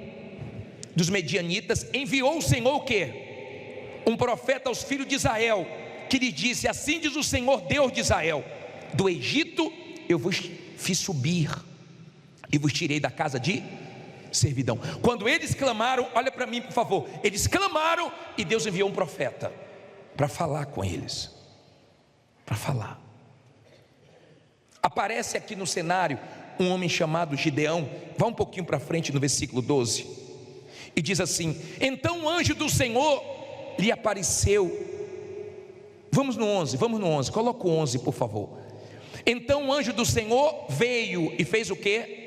Dos medianitas. Enviou o Senhor o quê? Um profeta aos filhos de Israel, que lhe disse: assim diz o Senhor Deus de Israel: do Egito eu vos fiz subir e vos tirei da casa de servidão. Quando eles clamaram, olha para mim por favor, eles clamaram e Deus enviou um profeta para falar com eles, para falar. Aparece aqui no cenário um homem chamado Gideão. Vá um pouquinho para frente no versículo 12, e diz assim: então o anjo do Senhor lhe apareceu. Vamos no 11, coloca o 11 por favor. Então o anjo do Senhor veio e fez o quê?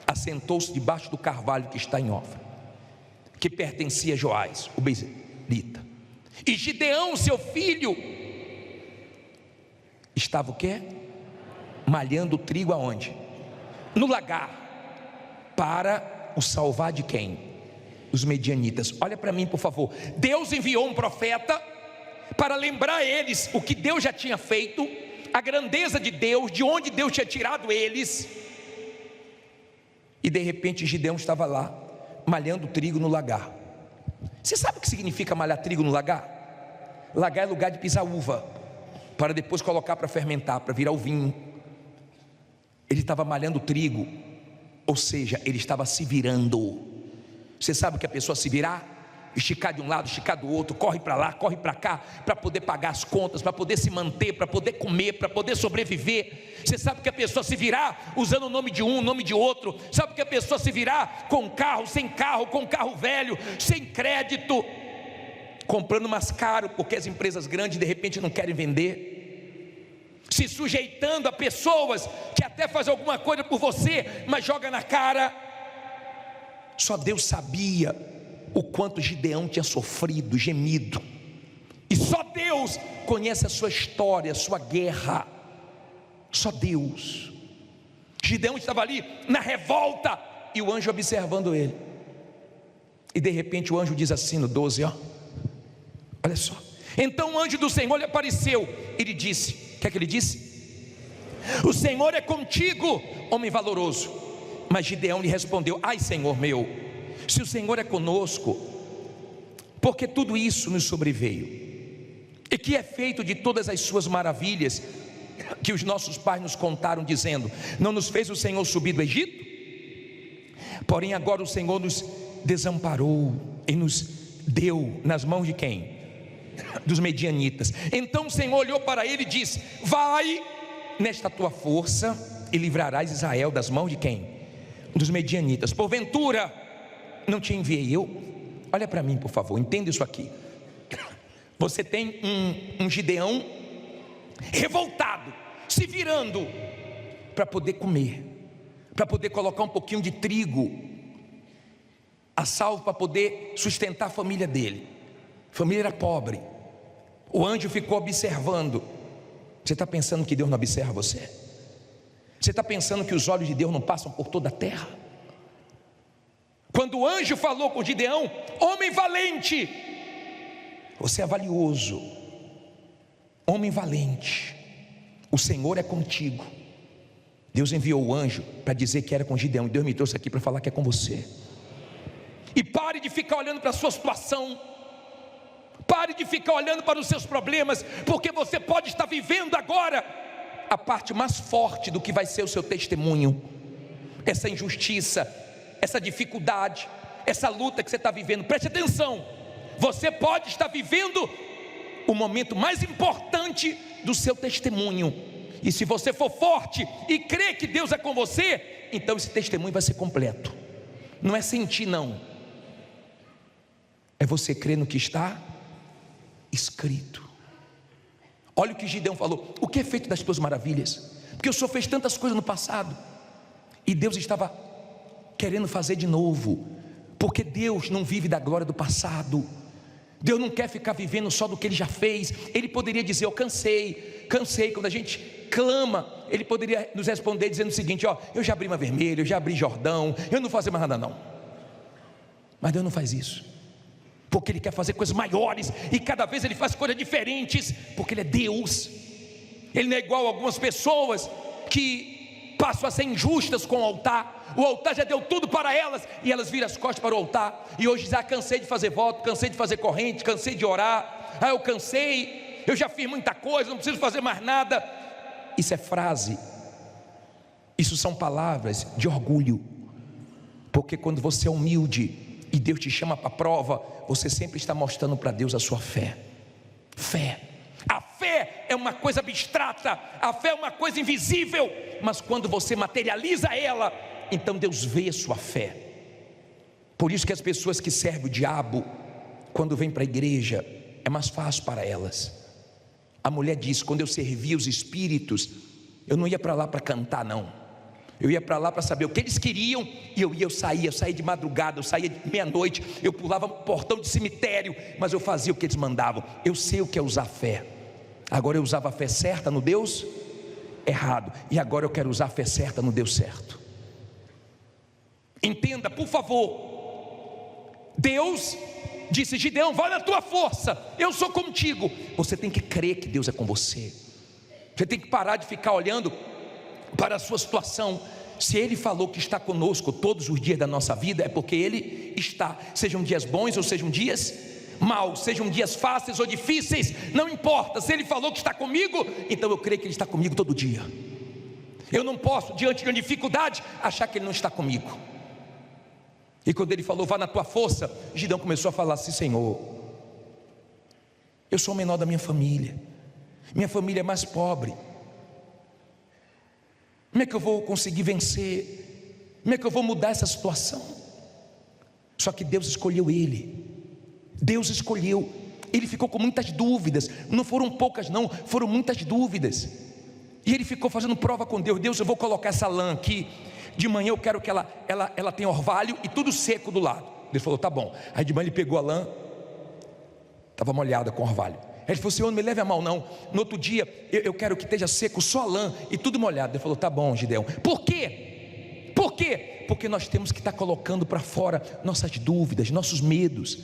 Assentou-se debaixo do carvalho que está em Ofra, que pertencia a Joás, o bezerita. E Gideão, seu filho, estava o quê? Malhando trigo aonde? No lagar, para o salvar de quem? Os medianitas. Olha para mim por favor. Deus enviou um profeta para lembrar eles o que Deus já tinha feito, a grandeza de Deus, de onde Deus tinha tirado eles. E de repente Gideão estava lá, malhando trigo no lagar. Você sabe o que significa malhar trigo no lagar? Lagar é lugar de pisar uva, para depois colocar para fermentar, para virar o vinho. Ele estava malhando trigo, ou seja, ele estava se virando. Você sabe o que a pessoa se virar? Esticar de um lado, esticar do outro, corre para lá, corre para cá, para poder pagar as contas, para poder se manter, para poder comer, para poder sobreviver. Você sabe que a pessoa se virar usando o nome de um, o nome de outro. Sabe que a pessoa se virar com carro, sem carro, com carro velho, sem crédito, comprando mais caro, porque as empresas grandes de repente não querem vender, se sujeitando a pessoas que até fazem alguma coisa por você, mas joga na cara. Só Deus sabia o quanto Gideão tinha sofrido, gemido, e só Deus conhece a sua história, a sua guerra. Só Deus. Gideão estava ali na revolta, e o anjo observando ele. E de repente o anjo diz assim no 12, olha só. Então o anjo do Senhor lhe apareceu e lhe disse: o que é que ele disse? O Senhor é contigo, homem valoroso. Mas Gideão lhe respondeu: ai Senhor meu, se o Senhor é conosco, porque tudo isso nos sobreveio, e que é feito de todas as suas maravilhas que os nossos pais nos contaram, dizendo: não nos fez o Senhor subir do Egito? Porém agora o Senhor nos desamparou e nos deu nas mãos de quem? Dos medianitas. Então o Senhor olhou para ele e disse: vai nesta tua força e livrarás Israel das mãos de quem? Dos medianitas. Porventura não te enviei eu? Olha para mim, por favor, entenda isso aqui. Você tem um Gideão revoltado, se virando para poder comer, para poder colocar um pouquinho de trigo a salvo para poder sustentar a família dele. A família era pobre. O anjo ficou observando. Você está pensando que Deus não observa você? Você está pensando que os olhos de Deus não passam por toda a terra? Quando o anjo falou com Gideão: homem valente, você é valioso, homem valente, o Senhor é contigo. Deus enviou o anjo para dizer que era com Gideão, e Deus me trouxe aqui para falar que é com você. E pare de ficar olhando para a sua situação, pare de ficar olhando para os seus problemas, porque você pode estar vivendo agora a parte mais forte do que vai ser o seu testemunho. Essa injustiça, essa dificuldade, essa luta que você está vivendo, preste atenção, você pode estar vivendo o momento mais importante do seu testemunho, e se você for forte e crer que Deus é com você, então esse testemunho vai ser completo. Não é sentir, não, é você crer no que está escrito. Olha o que Gideão falou: o que é feito das tuas maravilhas? Porque o Senhor fez tantas coisas no passado, e Deus estava querendo fazer de novo, porque Deus não vive da glória do passado. Deus não quer ficar vivendo só do que Ele já fez. Ele poderia dizer: eu cansei. Quando a gente clama, Ele poderia nos responder dizendo o seguinte: ó, eu já abri Mar Vermelho, eu já abri Jordão, eu não vou fazer mais nada não. Mas Deus não faz isso, porque Ele quer fazer coisas maiores, e cada vez Ele faz coisas diferentes, porque Ele é Deus. Ele não é igual a algumas pessoas que passam a ser injustas com o altar. O altar já deu tudo para elas, e elas viram as costas para o altar, e hoje já cansei de fazer voto, cansei de fazer corrente, cansei de orar, eu cansei, eu já fiz muita coisa, não preciso fazer mais nada. Isso é frase, isso são palavras de orgulho, porque quando você é humilde e Deus te chama para a prova, você sempre está mostrando para Deus a sua fé. A fé é uma coisa abstrata, a fé é uma coisa invisível, mas quando você materializa ela, então Deus vê a sua fé. Por isso que as pessoas que servem o diabo, quando vêm para a igreja, é mais fácil para elas. A mulher diz: quando eu servia os espíritos, eu não ia para lá para cantar não, eu ia para lá para saber o que eles queriam, e eu saía de madrugada, eu saía de meia-noite, eu pulava no portão de cemitério, mas eu fazia o que eles mandavam. Eu sei o que é usar fé. Agora eu usava a fé certa no Deus errado, e agora eu quero usar a fé certa no Deus certo. Entenda, por favor. Deus disse: Gideão, vai na tua força, eu sou contigo. Você tem que crer que Deus é com você. Você tem que parar de ficar olhando para a sua situação. Se Ele falou que está conosco todos os dias da nossa vida, é porque Ele está. Sejam dias bons ou sejam dias maus, sejam dias fáceis ou difíceis, não importa. Se Ele falou que está comigo, então eu creio que Ele está comigo todo dia. Eu não posso, diante de uma dificuldade, achar que Ele não está comigo. E quando Ele falou: vá na tua força, Gideão começou a falar assim: Senhor, eu sou o menor da minha família é mais pobre, como é que eu vou conseguir vencer? Como é que eu vou mudar essa situação? Só que Deus escolheu ele. Deus escolheu. Ele ficou com muitas dúvidas. Não foram poucas não, foram muitas dúvidas. E ele ficou fazendo prova com Deus. Deus, eu vou colocar essa lã aqui. De manhã eu quero que ela tenha orvalho e tudo seco do lado. Deus falou: tá bom. Aí de manhã ele pegou a lã, estava molhada com orvalho. Aí ele falou: Senhor, não me leve a mal não. No outro dia eu quero que esteja seco só a lã e tudo molhado. Ele falou: tá bom, Gideão. Por quê? Por quê? Porque nós temos que estar colocando para fora nossas dúvidas, nossos medos.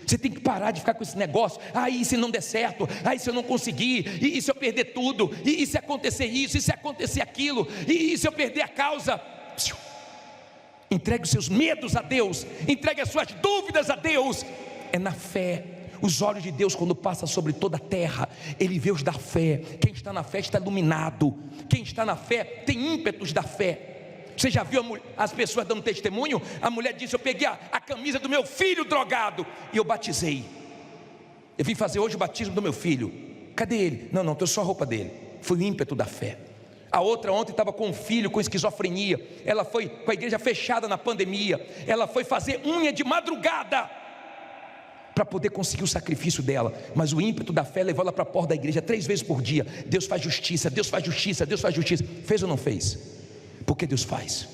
Você tem que parar de ficar com esse negócio: e se não der certo, se eu não conseguir, e se eu perder tudo, e se acontecer isso, e se acontecer aquilo, e se eu perder a causa. Entregue os seus medos a Deus, entregue as suas dúvidas a Deus. É na fé. Os olhos de Deus, quando passam sobre toda a terra, Ele vê os da fé. Quem está na fé está iluminado. Quem está na fé tem ímpetos da fé. Você já viu as pessoas dando testemunho? A mulher disse: eu peguei a camisa do meu filho drogado e eu batizei. Eu vim fazer hoje o batismo do meu filho. Cadê ele? Não, trouxe só a roupa dele. Foi o ímpeto da fé. A outra ontem estava com um filho com esquizofrenia. Ela foi com a igreja fechada na pandemia. Ela foi fazer unha de madrugada para poder conseguir o sacrifício dela. Mas o ímpeto da fé levou ela para a porta da igreja 3 vezes por dia. Deus faz justiça, Deus faz justiça, Deus faz justiça. Fez ou não fez? Porque Deus faz.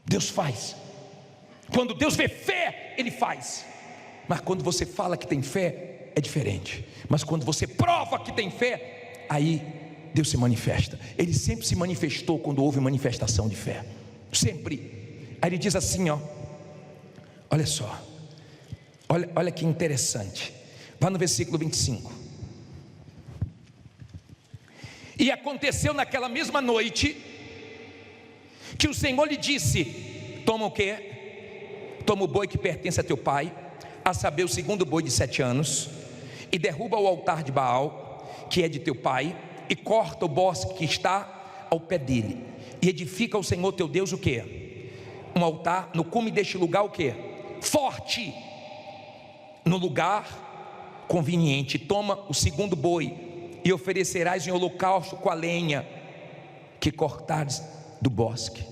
Deus faz. Quando Deus vê fé, Ele faz. Mas quando você fala que tem fé, é diferente. Mas quando você prova que tem fé, aí Deus se manifesta. Ele sempre se manifestou quando houve manifestação de fé. Sempre. Aí ele diz assim, ó. Olha só. Olha que interessante. Vá no versículo 25. E aconteceu naquela mesma noite que o Senhor lhe disse: toma o quê? Toma o boi que pertence a teu pai, a saber, o segundo boi de 7 anos, e derruba o altar de Baal, que é de teu pai, e corta o bosque que está ao pé dele, e edifica ao Senhor teu Deus o quê? Um altar no cume deste lugar, o quê? Forte, no lugar conveniente. Toma o segundo boi, e oferecerás em holocausto com a lenha que cortares do bosque.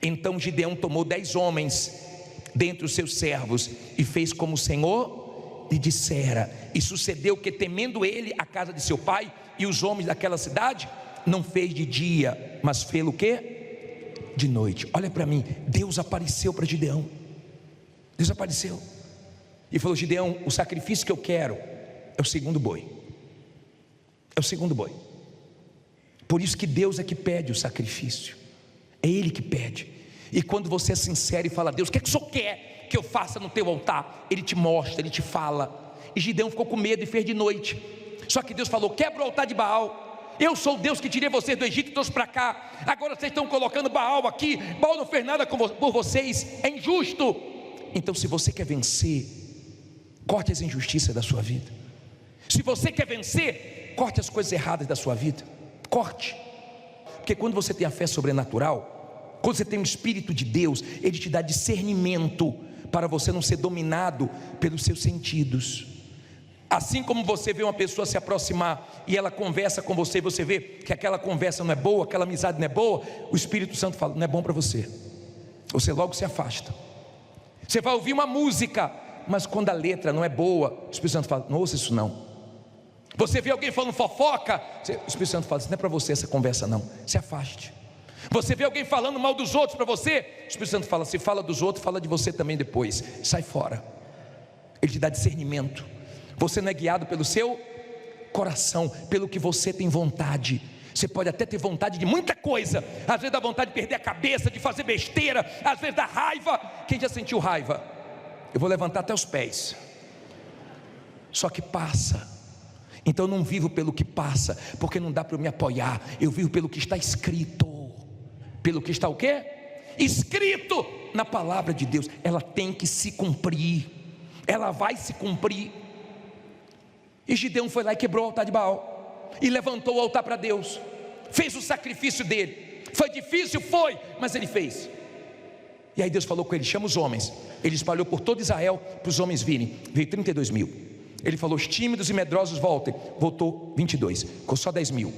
Então Gideão tomou 10 homens dentre os seus servos, e fez como o Senhor lhe dissera. E sucedeu que, temendo ele a casa de seu pai e os homens daquela cidade, não fez de dia, mas fez o quê? De noite. Olha para mim, Deus apareceu para Gideão. Deus apareceu e falou: Gideão, o sacrifício que eu quero é o segundo boi. É o segundo boi. Por isso que Deus é que pede o sacrifício. É Ele que pede. E quando você é sincero e fala: Deus, o que é que o Senhor quer que eu faça no teu altar? Ele te mostra, Ele te fala. E Gideão ficou com medo e fez de noite. Só que Deus falou: quebra o altar de Baal. Eu sou o Deus que tirei vocês do Egito e trouxe para cá. Agora vocês estão colocando Baal aqui. Baal não fez nada por vocês. É injusto. Então, se você quer vencer, corte as injustiças da sua vida. Se você quer vencer, corte as coisas erradas da sua vida. Corte. Porque quando você tem a fé sobrenatural, quando você tem o Espírito de Deus, Ele te dá discernimento para você não ser dominado pelos seus sentidos. Assim como você vê uma pessoa se aproximar e ela conversa com você, você vê que aquela conversa não é boa, aquela amizade não é boa, o Espírito Santo fala: não é bom para você. Você logo se afasta. Você vai ouvir uma música, mas quando a letra não é boa, o Espírito Santo fala: não ouça isso não. Você vê alguém falando fofoca, o Espírito Santo fala: isso não é para você essa conversa não, se afaste. Você vê alguém falando mal dos outros para você, o Espírito Santo fala: se fala dos outros, fala de você também depois, sai fora. Ele te dá discernimento. Você não é guiado pelo seu coração, pelo que você tem vontade. Você pode até ter vontade de muita coisa, às vezes dá vontade de perder a cabeça, de fazer besteira, às vezes dá raiva. Quem já sentiu raiva? Eu vou levantar até os pés. Só que passa. Então eu não vivo pelo que passa, porque não dá para eu me apoiar. Eu vivo pelo que está escrito. Pelo que está o quê? Escrito na palavra de Deus. Ela tem que se cumprir. Ela vai se cumprir. E Gideão foi lá e quebrou o altar de Baal, e levantou o altar para Deus, fez o sacrifício dele. Foi difícil? Foi, mas ele fez. E aí Deus falou com ele: chama os homens. Ele espalhou por todo Israel para os homens virem. Veio 32 mil. Ele falou: os tímidos e medrosos voltem. Voltou 22, ficou só 10 mil.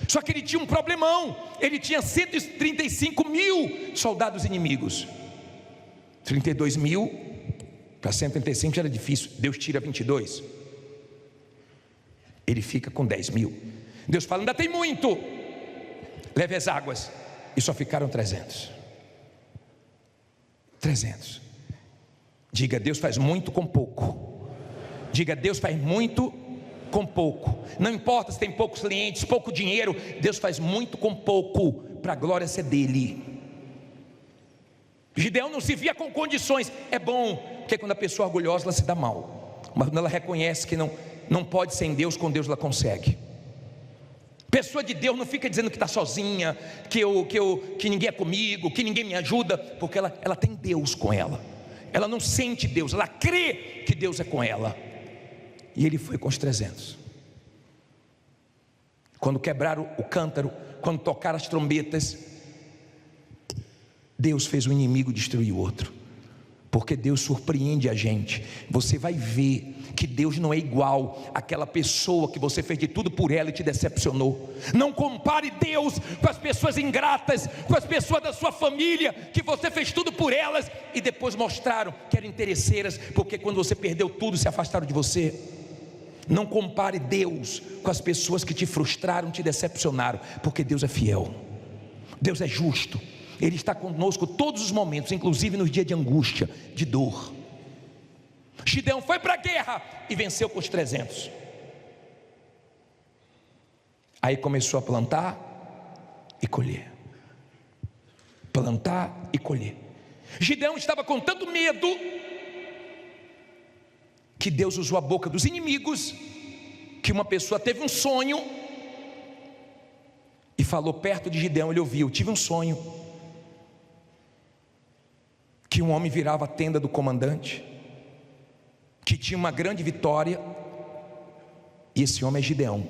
Só que ele tinha um problemão. Ele tinha 135 mil soldados inimigos. 32 mil para 135 já era difícil. Deus tira 22. Ele fica com 10 mil. Deus fala: ainda tem muito. Leve as águas. E só ficaram 300. 300. Diga: Deus faz muito com pouco. Diga: Deus faz muito com pouco. Não importa se tem poucos clientes, pouco dinheiro, Deus faz muito com pouco, para a glória ser dele. Gideão não se via com condições. É bom, porque quando a pessoa é orgulhosa, ela se dá mal. Mas quando ela reconhece que não pode ser em Deus, com Deus ela consegue. Pessoa de Deus não fica dizendo que está sozinha, que ninguém é comigo, que ninguém me ajuda, porque ela tem Deus com ela. Ela não sente Deus, ela crê que Deus é com ela. E ele foi com os 300. Quando quebraram o cântaro, quando tocaram as trombetas, Deus fez o inimigo destruir o outro. porque Deus surpreende a gente. Você vai ver que Deus não é igual àquela pessoa que você fez de tudo por ela e te decepcionou. Não compare Deus com as pessoas ingratas, com as pessoas da sua família, que você fez tudo por elas e depois mostraram que eram interesseiras, porque quando você perdeu tudo, se afastaram de você. Não compare Deus com as pessoas que te frustraram, te decepcionaram, porque Deus é fiel, Deus é justo. Ele está conosco todos os momentos, inclusive nos dias de angústia, de dor. Gideão foi para a guerra e venceu com os 300. Aí começou a plantar e colher. Plantar e colher. Gideão estava com tanto medo que Deus usou a boca dos inimigos, que uma pessoa teve um sonho e falou perto de Gideão. Ele ouviu: tive um sonho que um homem virava a tenda do comandante, que tinha uma grande vitória, e esse homem é Gideão.